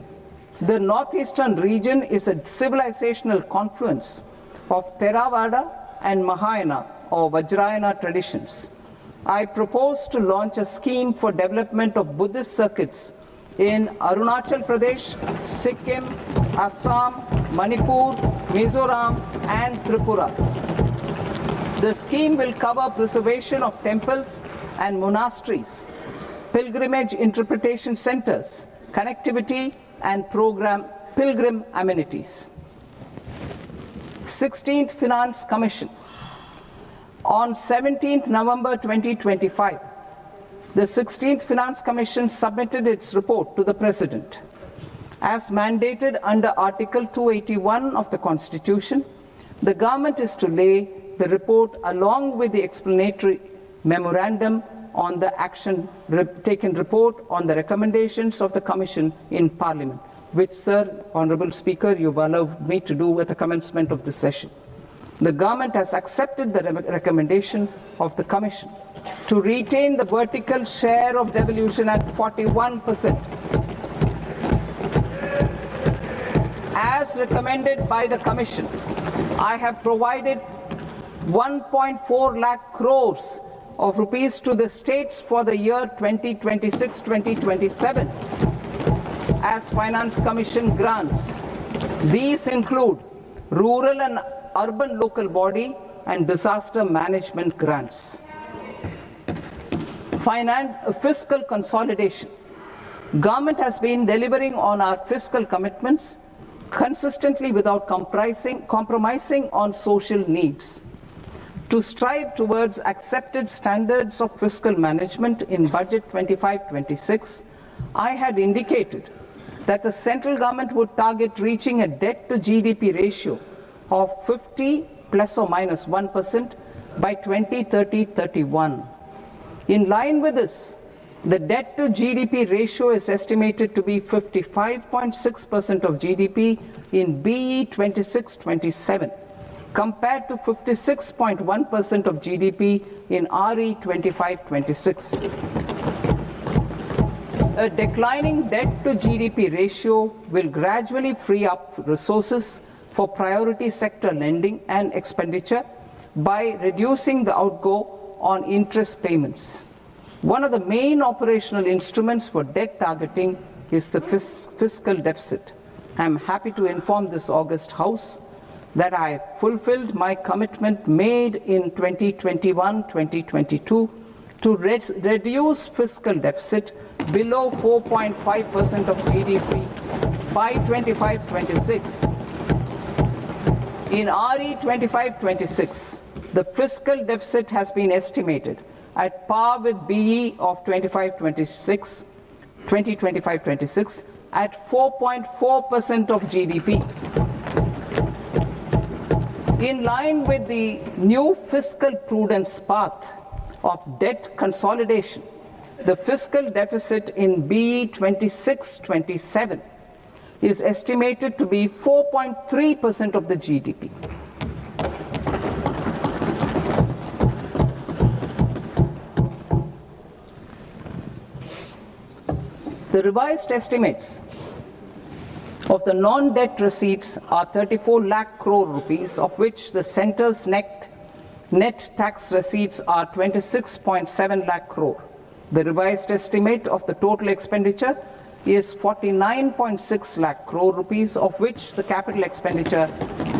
The northeastern region is a civilizational confluence of Theravada and Mahayana or Vajrayana traditions. I propose to launch a scheme for development of Buddhist circuits in Arunachal Pradesh, Sikkim, Assam, Manipur, Mizoram, and Tripura. The scheme will cover preservation of temples and monasteries, pilgrimage interpretation centers, connectivity, and pilgrim amenities. 16th Finance Commission. On 17th November 2025, the 16th Finance Commission submitted its report to the President. As mandated under Article 281 of the Constitution, the government is to lay the report along with the explanatory memorandum on the action taken report on the recommendations of the Commission in Parliament, which, Sir, Honourable Speaker, you've allowed me to do at the commencement of this session. The government has accepted the recommendation of the Commission to retain the vertical share of devolution at 41%. As recommended by the Commission, I have provided 1.4 lakh crores of rupees to the states for the year 2026-2027 as Finance Commission grants. These include rural and urban local body and disaster management grants. Fiscal consolidation. Government has been delivering on our fiscal commitments consistently without compromising on social needs. To strive towards accepted standards of fiscal management in Budget 25-26, I had indicated that the central government would target reaching a debt to GDP ratio of 50 plus or minus 1% by 2030-31. In line with this, the debt to GDP ratio is estimated to be 55.6% of GDP in BE 26-27, compared to 56.1% of GDP in RE 25-26. A declining debt to GDP ratio will gradually free up resources for priority sector lending and expenditure by reducing the outgo on interest payments. One of the main operational instruments for debt targeting is the fiscal deficit. I am happy to inform this august House that I fulfilled my commitment made in 2021-2022 to reduce fiscal deficit below 4.5% of GDP by 25-26. In RE 25-26, the fiscal deficit has been estimated at par with BE of 2025-26 at 4.4% of GDP. In line with the new fiscal prudence path of debt consolidation, the fiscal deficit in BE 26-27 is estimated to be 4.3% of the GDP. The revised estimates of the non-debt receipts are 34 lakh crore rupees, of which the centre's net tax receipts are 26.7 lakh crore. The revised estimate of the total expenditure is 49.6 lakh crore rupees, of which the capital expenditure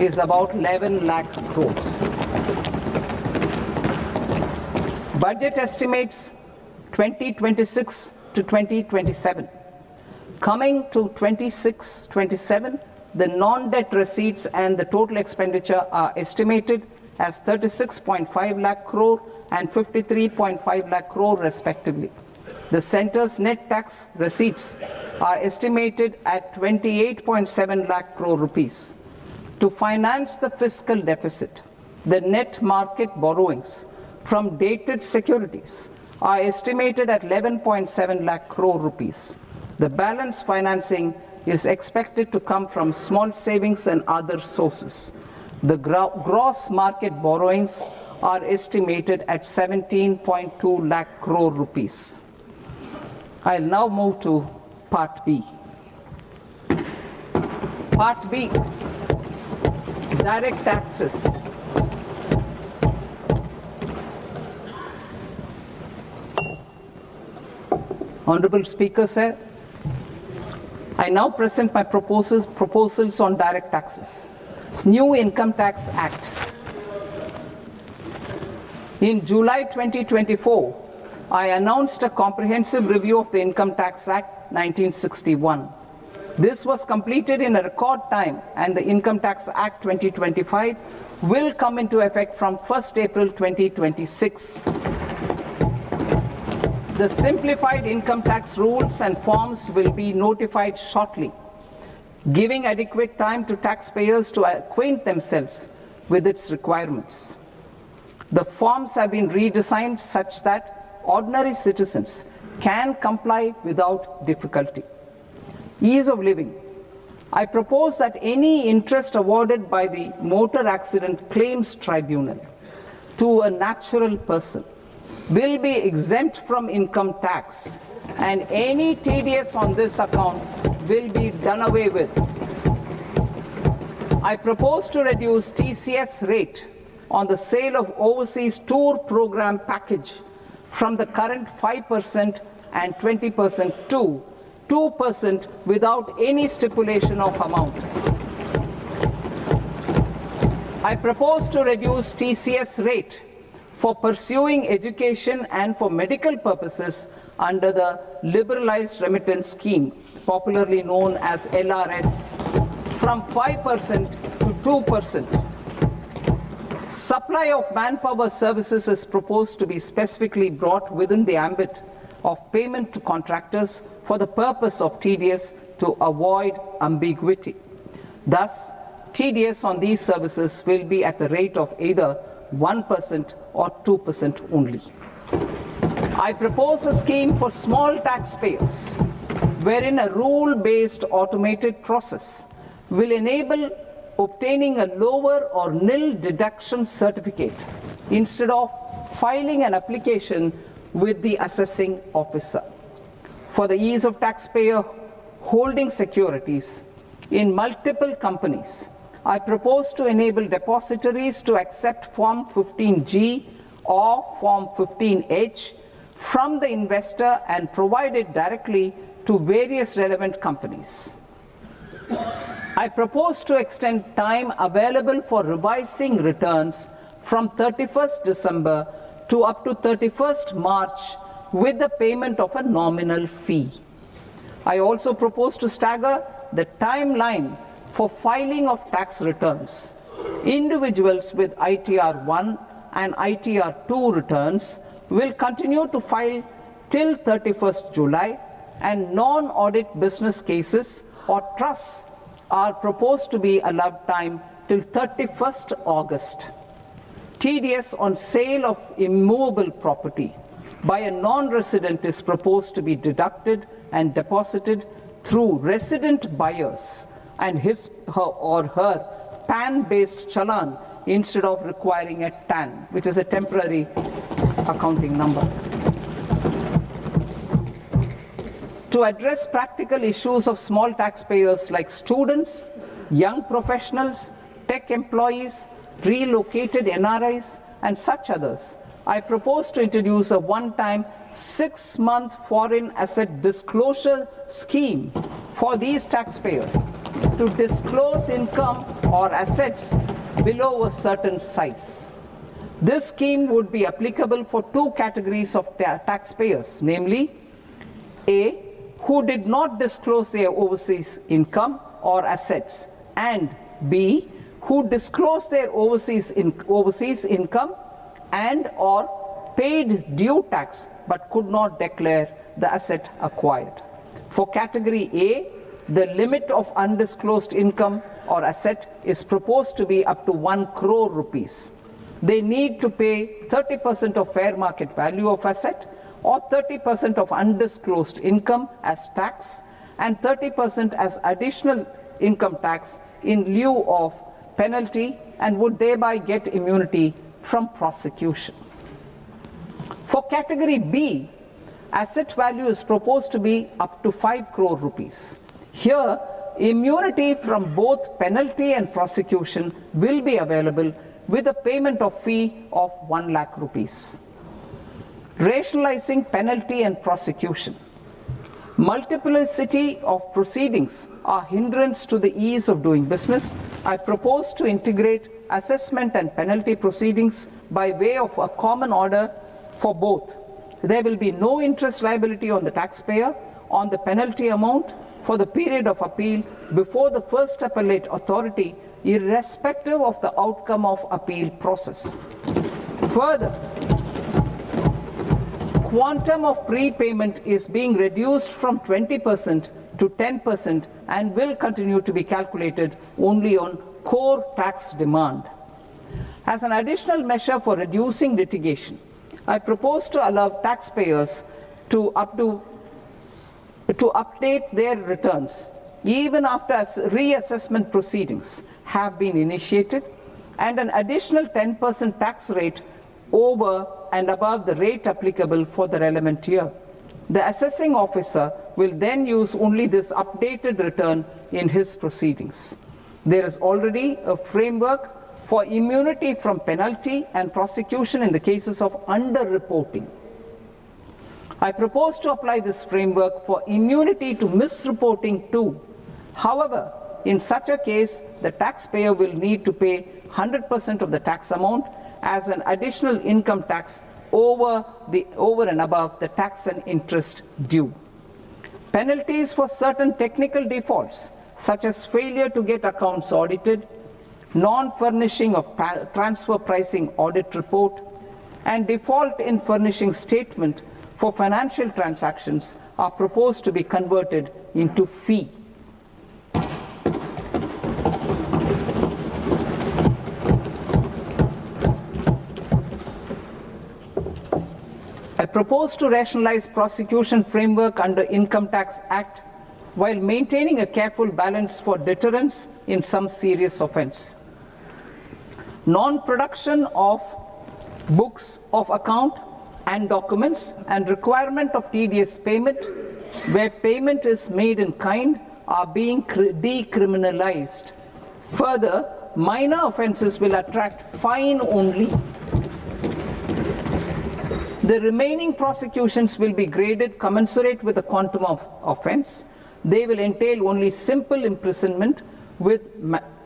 is about 11 lakh crores. Budget estimates 2026 to 2027. Coming to 26-27, the non-debt receipts and the total expenditure are estimated as 36.5 lakh crore and 53.5 lakh crore respectively. The centre's net tax receipts are estimated at 28.7 lakh crore rupees. To finance the fiscal deficit, the net market borrowings from dated securities are estimated at 11.7 lakh crore rupees. The balance financing is expected to come from small savings and other sources. The gross market borrowings are estimated at 17.2 lakh crore rupees. I'll now move to Part B. Part B, direct taxes. Honorable Speaker, sir, I now present my proposals on direct taxes. New Income Tax Act. In July 2024, I announced a comprehensive review of the Income Tax Act 1961. This was completed in a record time, and the Income Tax Act 2025 will come into effect from 1st April 2026. The simplified income tax rules and forms will be notified shortly, giving adequate time to taxpayers to acquaint themselves with its requirements. The forms have been redesigned such that ordinary citizens can comply without difficulty. Ease of living. I propose that any interest awarded by the Motor Accident Claims Tribunal to a natural person will be exempt from income tax, and any TDS on this account will be done away with. I propose to reduce TCS rate on the sale of overseas tour program package from the current 5% and 20% to 2% without any stipulation of amount. I propose to reduce TCS rate for pursuing education and for medical purposes under the Liberalized Remittance Scheme, popularly known as LRS, from 5% to 2%. Supply of manpower services is proposed to be specifically brought within the ambit of payment to contractors for the purpose of TDS to avoid ambiguity. Thus, TDS on these services will be at the rate of either 1% or 2% only. I propose a scheme for small taxpayers, wherein a rule-based automated process will enable obtaining a lower or nil deduction certificate instead of filing an application with the assessing officer. For the ease of taxpayer holding securities in multiple companies, I propose to enable depositories to accept Form 15G or Form 15H from the investor and provide it directly to various relevant companies. I propose to extend time available for revising returns from 31st December to up to 31st March with the payment of a nominal fee. I also propose to stagger the timeline for filing of tax returns. Individuals with ITR 1 and ITR 2 returns will continue to file till 31st July, and non-audit business cases or trusts are proposed to be allowed time till 31st August. TDS on sale of immovable property by a non-resident is proposed to be deducted and deposited through resident buyers and his or her PAN-based challan instead of requiring a TAN, which is a temporary accounting number. To address practical issues of small taxpayers like students, young professionals, tech employees, relocated NRIs, and such others, I propose to introduce a one-time 6-month foreign asset disclosure scheme for these taxpayers to disclose income or assets below a certain size. This scheme would be applicable for two categories of taxpayers, namely A, who did not disclose their overseas income or assets, and B, who disclosed their overseas income and or paid due tax but could not declare the asset acquired. For category A, the limit of undisclosed income or asset is proposed to be up to 1 crore rupees. They need to pay 30% of fair market value of asset or 30% of undisclosed income as tax and 30% as additional income tax in lieu of penalty, and would thereby get immunity from prosecution. For category B, asset value is proposed to be up to 5 crore rupees. Here, immunity from both penalty and prosecution will be available with a payment of fee of 1 lakh rupees. Rationalizing penalty and prosecution. Multiplicity of proceedings are hindrance to the ease of doing business. I propose to integrate assessment and penalty proceedings by way of a common order for both. There will be no interest liability on the taxpayer on the penalty amount for the period of appeal before the first appellate authority, irrespective of the outcome of appeal process. Further, quantum of prepayment is being reduced from 20% to 10% and will continue to be calculated only on core tax demand. As an additional measure for reducing litigation, I propose to allow taxpayers to update their returns even after reassessment proceedings have been initiated, and an additional 10% tax rate over and above the rate applicable for the relevant year. The assessing officer will then use only this updated return in his proceedings. There is already a framework for immunity from penalty and prosecution in the cases of underreporting. I propose to apply this framework for immunity to misreporting too. However, in such a case, the taxpayer will need to pay 100% of the tax amount as an additional income tax over and above the tax and interest due. Penalties for certain technical defaults, such as failure to get accounts audited, non-furnishing of transfer pricing audit report, and default in furnishing statement for financial transactions, are proposed to be converted into fee. I propose to rationalize prosecution framework under Income Tax Act while maintaining a careful balance for deterrence in some serious offence. Non-production of books of account and documents and requirement of TDS payment where payment is made in kind are being decriminalized. Further, minor offences will attract fine only. The remaining prosecutions will be graded commensurate with the quantum of offence. They will entail only simple imprisonment with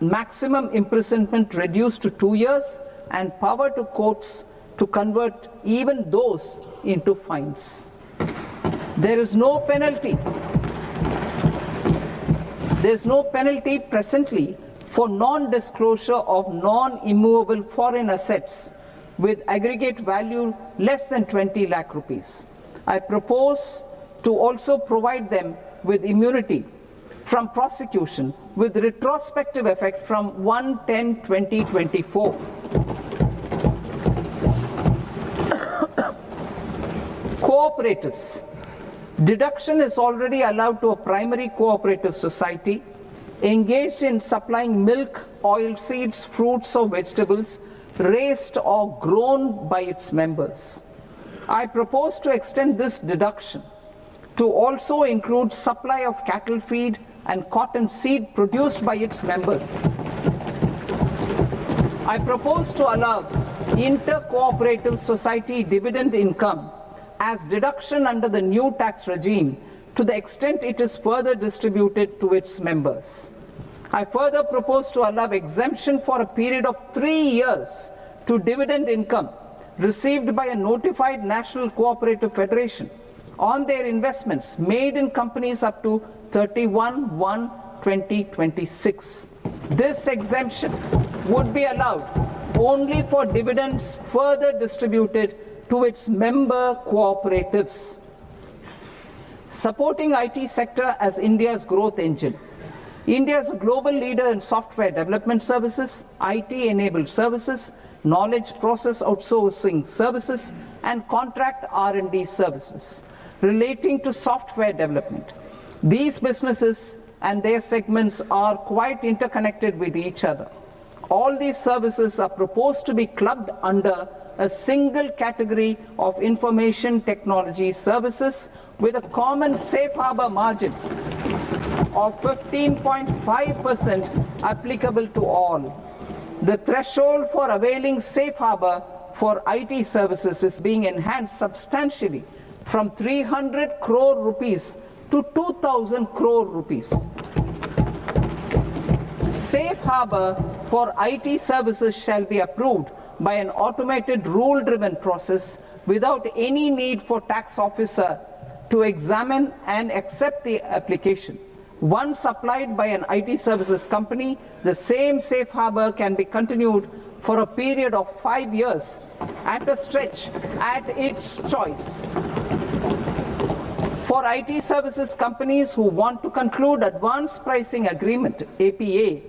maximum imprisonment reduced to 2 years and power to courts to convert even those into fines. There is no penalty. There is no penalty presently for non-disclosure of non-immovable foreign assets with aggregate value less than 20 lakh rupees. I propose to also provide them with immunity from prosecution with retrospective effect from 1/10/2024. Cooperatives. Deduction is already allowed to a primary cooperative society engaged in supplying milk, oilseeds, fruits or vegetables raised or grown by its members. I propose to extend this deduction to also include supply of cattle feed and cotton seed produced by its members. I propose to allow inter-cooperative society dividend income as deduction under the new tax regime to the extent it is further distributed to its members. I further propose to allow exemption for a period of 3 years to dividend income received by a notified national cooperative federation on their investments made in companies up to 31/1/2026. This exemption would be allowed only for dividends further distributed to its member cooperatives. Supporting IT sector as India's growth engine. India is a global leader in software development services, IT-enabled services, knowledge process outsourcing services, and contract R&D services relating to software development. These businesses and their segments are quite interconnected with each other. All these services are proposed to be clubbed under a single category of information technology services with a common safe harbor margin of 15.5% applicable to all. The threshold for availing safe harbor for IT services is being enhanced substantially from 300 crore rupees to 2,000 crore rupees. Safe harbor for IT services shall be approved by an automated rule-driven process without any need for tax officer to examine and accept the application. Once applied by an IT services company, the same safe harbor can be continued for a period of 5 years at a stretch at its choice. For IT services companies who want to conclude advanced pricing agreement, APA,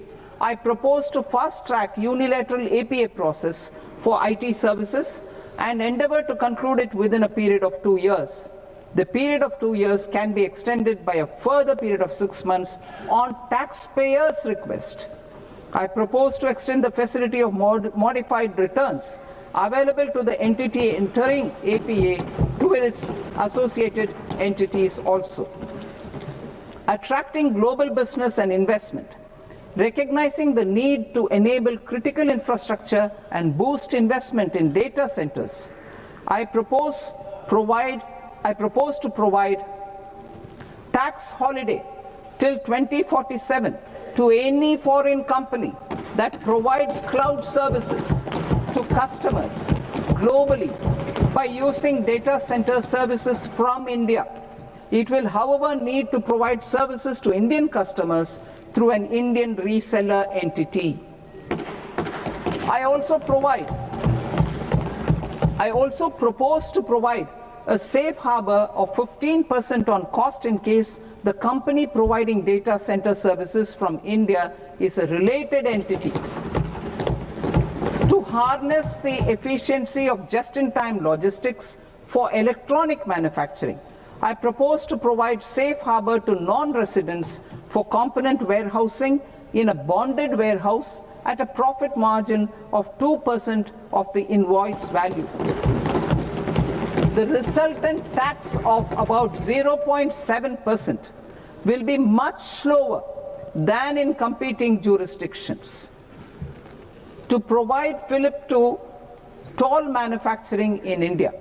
I propose to fast-track unilateral APA process for IT services and endeavor to conclude it within a period of 2 years. The period of 2 years can be extended by a further period of 6 months on taxpayers' request. I propose to extend the facility of modified returns available to the entity entering APA to its associated entities also. Attracting global business and investment. Recognizing the need to enable critical infrastructure and boost investment in data centers, I propose to provide tax holiday till 2047 to any foreign company that provides cloud services to customers globally by using data center services from India. It will, however, need to provide services to Indian customers through an Indian reseller entity. I also propose to provide a safe harbor of 15% on cost in case the company providing data center services from India is a related entity. To harness the efficiency of just-in-time logistics for electronic manufacturing, I propose to provide safe harbor to non-residents for component warehousing in a bonded warehouse at a profit margin of 2% of the invoice value. The resultant tax of about 0.7% will be much lower than in competing jurisdictions. To provide fillip to toll manufacturing in India,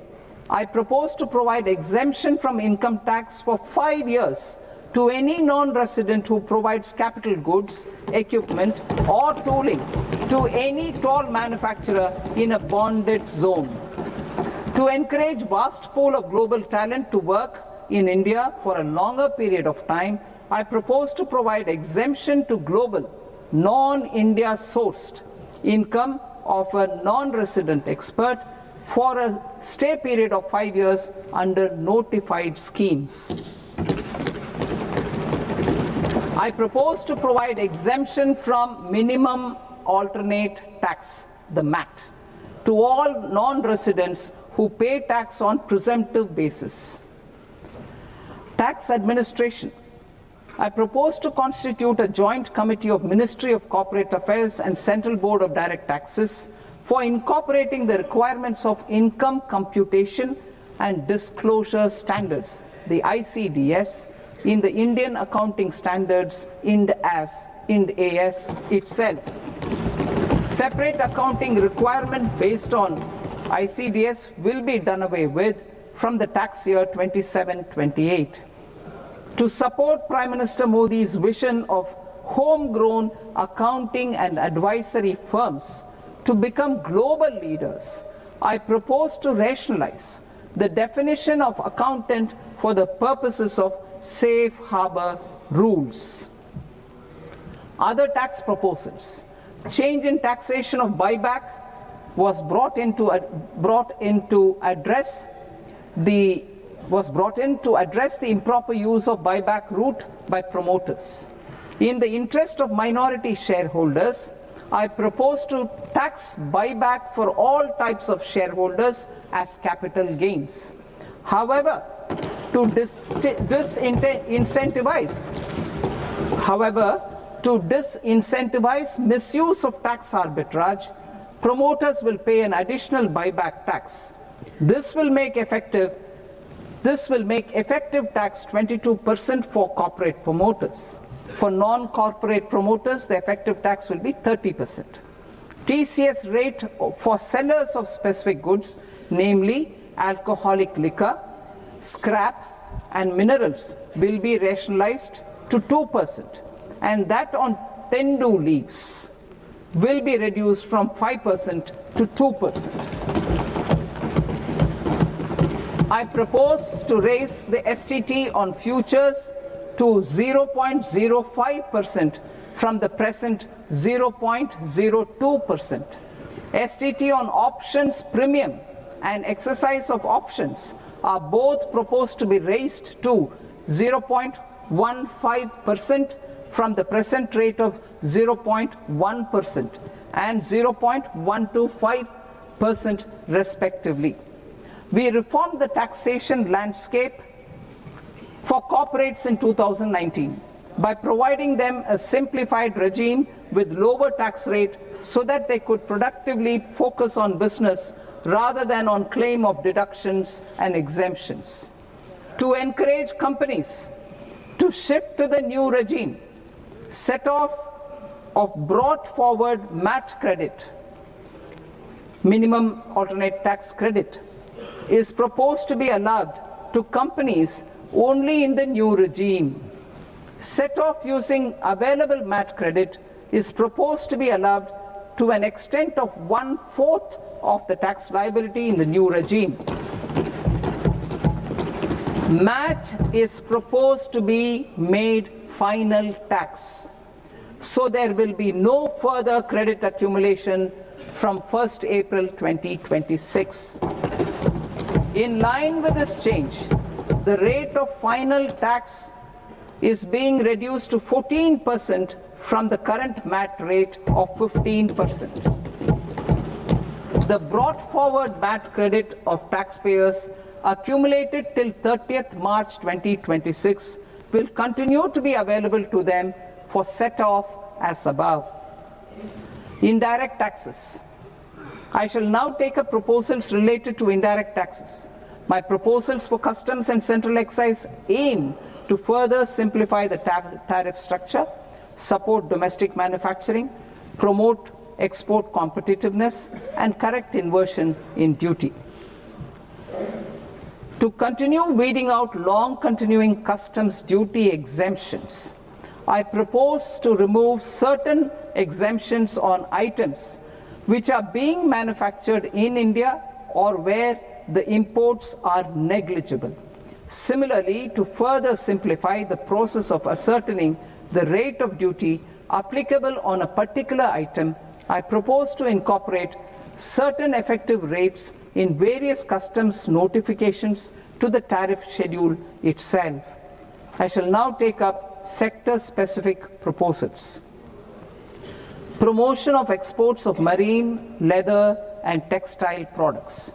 I propose to provide exemption from income tax for 5 years to any non-resident who provides capital goods, equipment, or tooling to any toll manufacturer in a bonded zone. To encourage vast pool of global talent to work in India for a longer period of time, I propose to provide exemption to global, non-India sourced income of a non-resident expert for a stay period of 5 years under notified schemes. I propose to provide exemption from minimum alternate tax, the MAT, to all non-residents who pay tax on presumptive basis. Tax administration. I propose to constitute a joint committee of Ministry of Corporate Affairs and Central Board of Direct Taxes for incorporating the requirements of income computation and disclosure standards, the ICDS, in the Indian Accounting Standards Ind AS itself. Separate accounting requirement based on ICDS will be done away with from the tax year 27-28. To support Prime Minister Modi's vision of homegrown accounting and advisory firms to become global leaders, I propose to rationalize the definition of accountant for the purposes of safe harbor rules. Other tax proposals. Change in taxation of buyback was brought in to address the improper use of buyback route by promoters. In the interest of minority shareholders, I propose to tax buyback for all types of shareholders as capital gains. However, to disincentivize misuse of tax arbitrage, promoters will pay an additional buyback tax. This will make effective tax 22% for corporate promoters. For non-corporate promoters, the effective tax will be 30%. TCS rate for sellers of specific goods, namely alcoholic liquor, scrap, and minerals, will be rationalized to 2%, and that on tendu leaves will be reduced from 5% to 2%. I propose to raise the STT on futures to 0.05% from the present 0.02%. STT on options premium and exercise of options are both proposed to be raised to 0.15% from the present rate of 0.1% and 0.125% respectively. We reformed the taxation landscape for corporates in 2019 by providing them a simplified regime with lower tax rate so that they could productively focus on business rather than on claim of deductions and exemptions. To encourage companies to shift to the new regime, set off of brought forward MAT credit, minimum alternate tax credit, is proposed to be allowed to companies only in the new regime. Set off using available MAT credit is proposed to be allowed to an extent of 1/4 of the tax liability in the new regime. MAT is proposed to be made final tax, so there will be no further credit accumulation from 1st April 2026. In line with this change, the rate of final tax is being reduced to 14% from the current MAT rate of 15%. The brought forward MAT credit of taxpayers accumulated till 30th March 2026 will continue to be available to them for set off as above. Indirect taxes. I shall now take up proposals related to indirect taxes. My proposals for customs and central excise aim to further simplify the tariff structure, support domestic manufacturing, promote export competitiveness, and correct inversion in duty. To continue weeding out long continuing customs duty exemptions, I propose to remove certain exemptions on items which are being manufactured in India or where the imports are negligible. Similarly, to further simplify the process of ascertaining the rate of duty applicable on a particular item, I propose to incorporate certain effective rates in various customs notifications to the tariff schedule itself. I shall now take up sector-specific proposals. Promotion of exports of marine, leather, and textile products.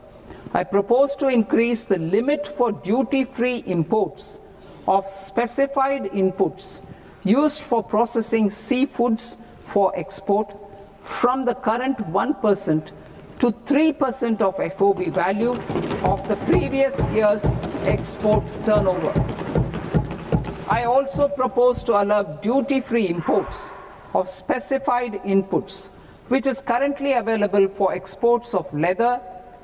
I propose to increase the limit for duty-free imports of specified inputs used for processing seafoods for export from the current 1% to 3% of FOB value of the previous year's export turnover. I also propose to allow duty-free imports of specified inputs, which is currently available for exports of leather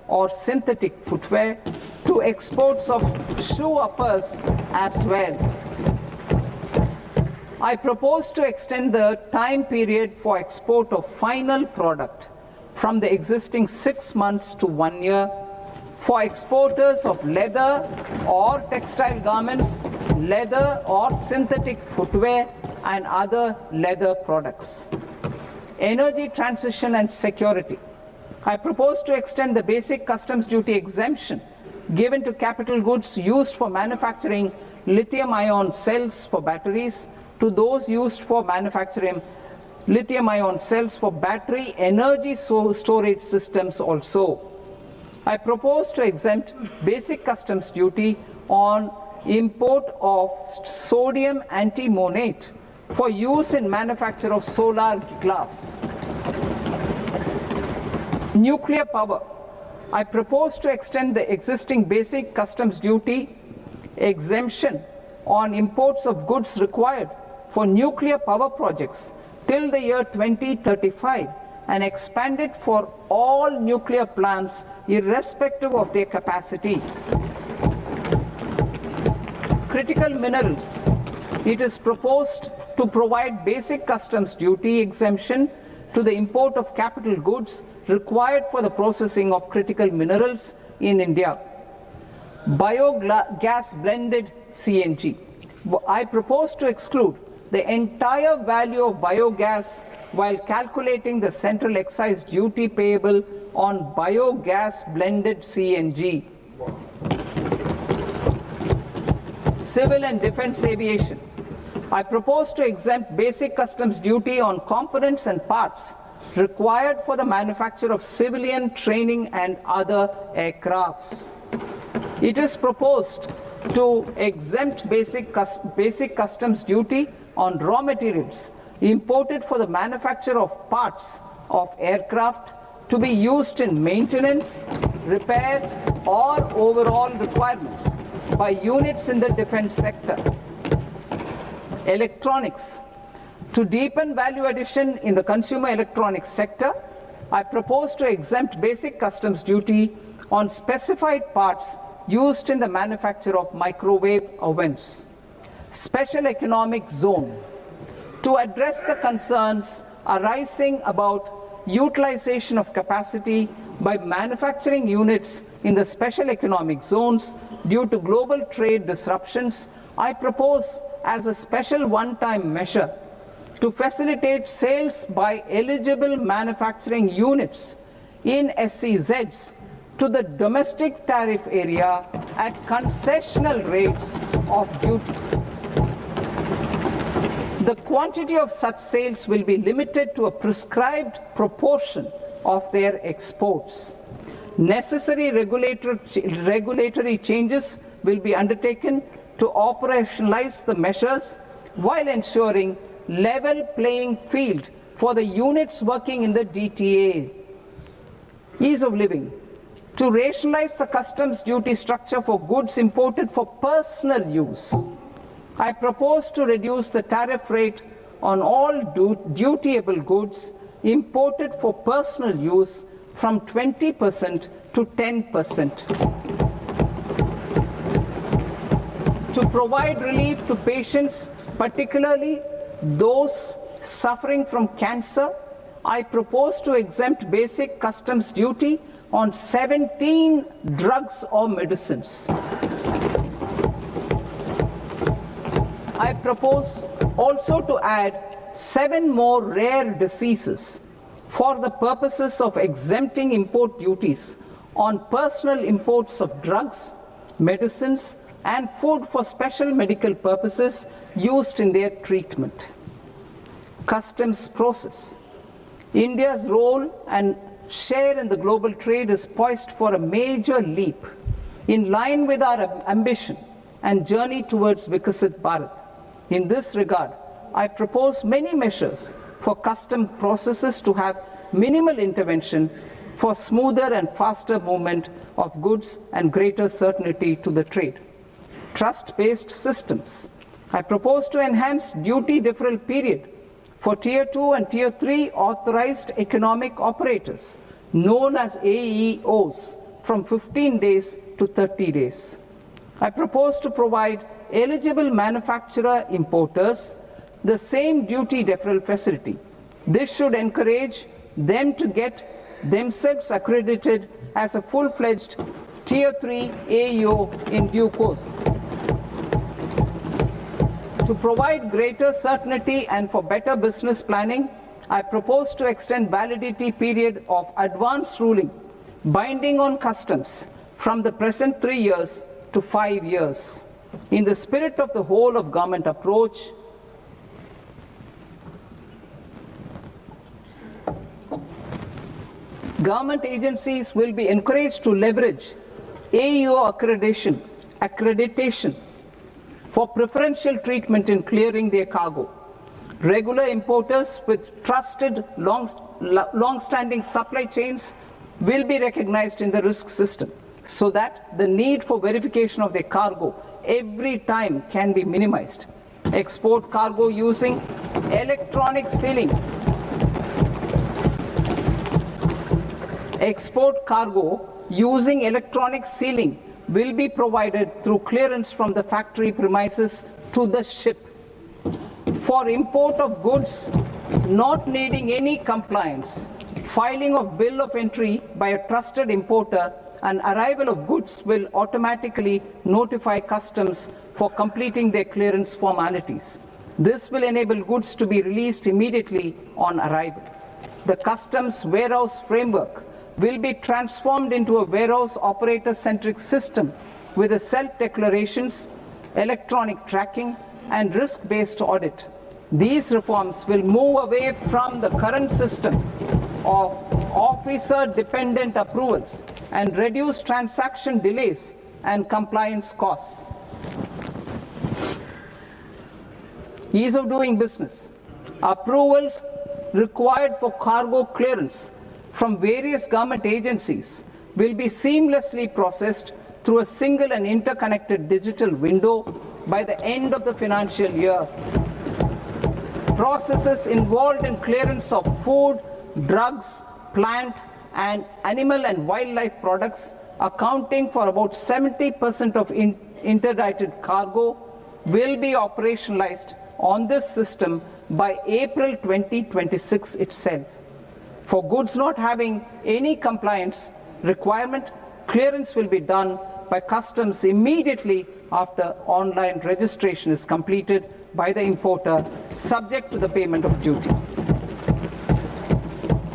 or synthetic footwear, to exports of shoe uppers as well. I propose to extend the time period for export of final product from the existing 6 months to 1 year for exporters of leather or textile garments, leather or synthetic footwear, and other leather products. Energy transition and security. I propose to extend the basic customs duty exemption given to capital goods used for manufacturing lithium-ion cells for batteries to those used for manufacturing lithium-ion cells for battery energy storage systems also. I propose to exempt basic customs duty on import of sodium antimonate for use in manufacture of solar glass. Nuclear power. I propose to extend the existing basic customs duty exemption on imports of goods required for nuclear power projects till the year 2035 and expand it for all nuclear plants irrespective of their capacity. Critical minerals. It is proposed to provide basic customs duty exemption to the import of capital goods required for the processing of critical minerals in India. Biogas blended CNG. I propose to exclude the entire value of biogas while calculating the central excise duty payable on biogas blended CNG. Civil and defense aviation. I propose to exempt basic customs duty on components and parts required for the manufacture of civilian training and other aircrafts. It is proposed to exempt basic customs duty on raw materials imported for the manufacture of parts of aircraft to be used in maintenance, repair, or overall requirements by units in the defense sector. Electronics. To deepen value addition in the consumer electronics sector, I propose to exempt basic customs duty on specified parts used in the manufacture of microwave ovens. Special economic zone. To address the concerns arising about utilization of capacity by manufacturing units in the special economic zones due to global trade disruptions, I propose as a special one-time measure to facilitate sales by eligible manufacturing units in SEZs to the domestic tariff area at concessional rates of duty. The quantity of such sales will be limited to a prescribed proportion of their exports. Necessary regulatory changes will be undertaken to operationalize the measures while ensuring level playing field for the units working in the DTA. Ease of living. To rationalize the customs duty structure for goods imported for personal use, I propose to reduce the tariff rate on all dutiable goods imported for personal use from 20% to 10%. To provide relief to patients, particularly those suffering from cancer, I propose to exempt basic customs duty on 17 drugs or medicines. I propose also to add 7 more rare diseases for the purposes of exempting import duties on personal imports of drugs, medicines, and food for special medical purposes used in their treatment. Customs process. India's role and share in the global trade is poised for a major leap in line with our ambition and journey towards Vikasit Bharat. In this regard, I propose many measures for custom processes to have minimal intervention for smoother and faster movement of goods and greater certainty to the trade. Trust-based systems. I propose to enhance duty deferral period for Tier 2 and Tier 3 authorized economic operators, known as AEOs, from 15 days to 30 days. I propose to provide eligible manufacturer importers the same duty deferral facility. This should encourage them to get themselves accredited as a full-fledged Tier 3 AEO in due course. To provide greater certainty and for better business planning, I propose to extend validity period of advance ruling binding on customs from the present 3 years to 5 years. In the spirit of the whole of government approach, government agencies will be encouraged to leverage AEO accreditation for preferential treatment in clearing their cargo. Regular importers with trusted long-standing supply chains will be recognized in the risk system so that the need for verification of their cargo every time can be minimized. Export cargo using electronic sealing. Export cargo using electronic sealing will be provided through clearance from the factory premises to the ship. For import of goods not needing any compliance, filing of bill of entry by a trusted importer and arrival of goods will automatically notify customs for completing their clearance formalities. This will enable goods to be released immediately on arrival. The customs warehouse framework will be transformed into a warehouse operator-centric system with a self-declarations, electronic tracking, and risk-based audit. These reforms will move away from the current system of officer-dependent approvals and reduce transaction delays and compliance costs. Ease of doing business. Approvals required for cargo clearance from various government agencies will be seamlessly processed through a single and interconnected digital window by the end of the financial year. Processes involved in clearance of food, drugs, plant, and animal and wildlife products, accounting for about 70% of interdicted cargo, will be operationalized on this system by April 2026 itself. For goods not having any compliance requirement, clearance will be done by customs immediately after online registration is completed by the importer, subject to the payment of duty.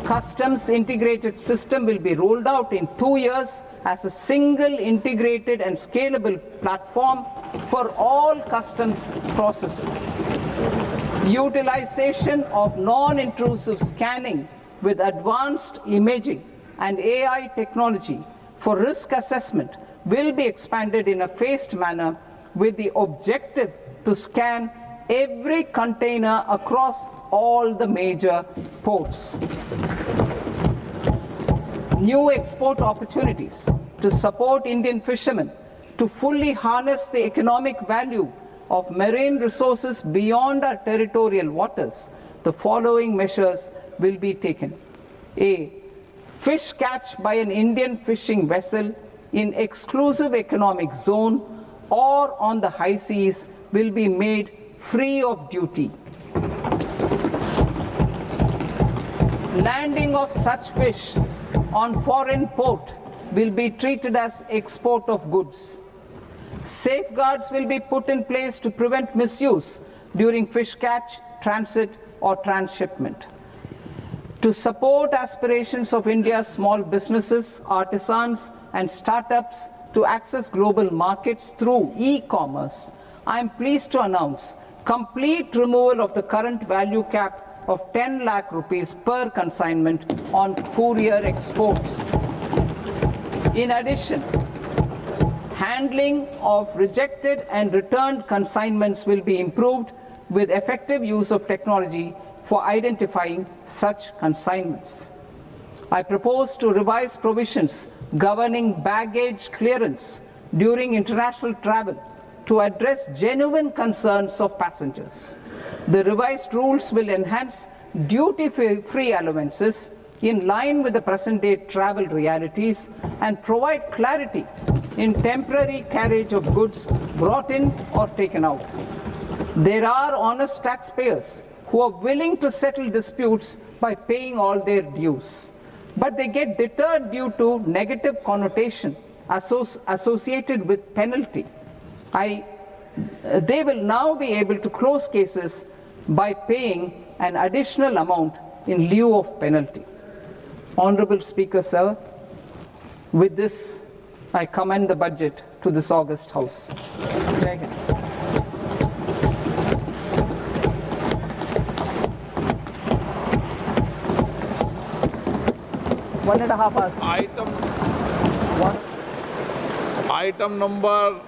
Customs integrated system will be rolled out in 2 years as a single integrated and scalable platform for all customs processes. Utilization of non-intrusive scanning with advanced imaging and AI technology for risk assessment will be expanded in a phased manner with the objective to scan every container across all the major ports. New export opportunities to support Indian fishermen to fully harness the economic value of marine resources beyond our territorial waters. The following measures will be taken. A. Fish catch by an Indian fishing vessel in exclusive economic zone or on the high seas will be made free of duty. Landing of such fish on foreign port will be treated as export of goods. Safeguards will be put in place to prevent misuse during fish catch, transit, or transshipment. To support aspirations of India's small businesses, artisans, and startups to access global markets through e-commerce, I am pleased to announce complete removal of the current value cap of 10 lakh rupees per consignment on courier exports. In addition, handling of rejected and returned consignments will be improved with effective use of technology for identifying such consignments. I propose to revise provisions governing baggage clearance during international travel to address genuine concerns of passengers. The revised rules will enhance duty-free allowances in line with the present-day travel realities and provide clarity in temporary carriage of goods brought in or taken out. There are honest taxpayers who are willing to settle disputes by paying all their dues, but they get deterred due to negative connotation associated with penalty. They will now be able to close cases by paying an additional amount in lieu of penalty. Honorable Speaker, sir, with this, I commend the budget to this august House. Jai Hind. One and a half hours. Item number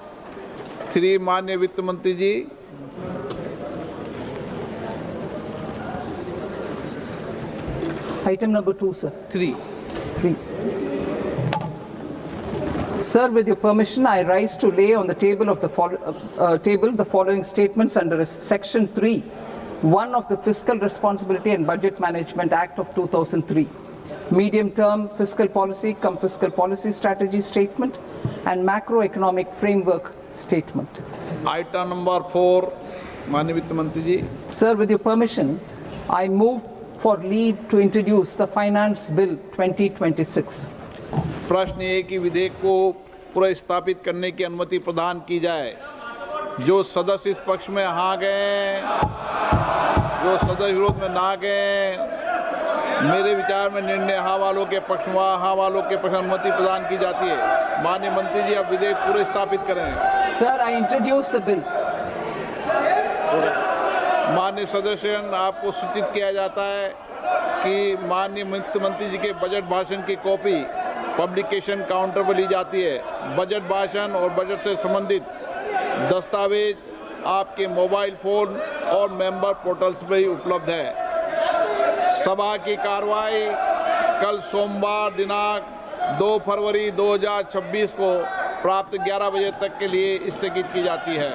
3 माननीय वित्त मंत्री जी। Item number 2, sir. 3. 3. Sir, with your permission, I rise to lay on the table of the following statements under Section 3, 1 of the Fiscal Responsibility and Budget Management Act of 2003, medium-term fiscal policy cum fiscal policy strategy statement, and macroeconomic framework statement. Item number 4 माननीय वित्त मंत्री जी। Sir, with your permission, I move for leave to introduce the Finance Bill 2026. प्रश्न ये कि विधेयक को पुनर्स्थापित करने की अनुमति प्रदान की जाए। जो सदस्य इस पक्ष में हाँ गए, जो सदस्य विरोध में ना गए, मेरे विचार में निर्णय हाँ वालों के पक्ष में, हाँ वालों के पक्ष में अनुमति प्रदान की जाती है। माननीय मंत्री जी, अब विधेयक पुनर्स्थापित करें। Sir, I introduce the bill. माननीय सदस्यगण, आपको सूचित किया जाता है कि माननीय वित्त मंत्री जी के बजट भाषण की कॉपी पब्लिकेशन काउंटर पर ली जाती है। बजट भाषण और बजट से संबंधित दस्तावेज आपके मोबाइल फोन और मेंबर पोर्टल्स पर ही उपलब्ध है। सभा की कार्रवाई कल सोमवार दिनांक 2 फरवरी 2026 को प्राप्त 11 बजे तक के लिए स्थगित की जाती है।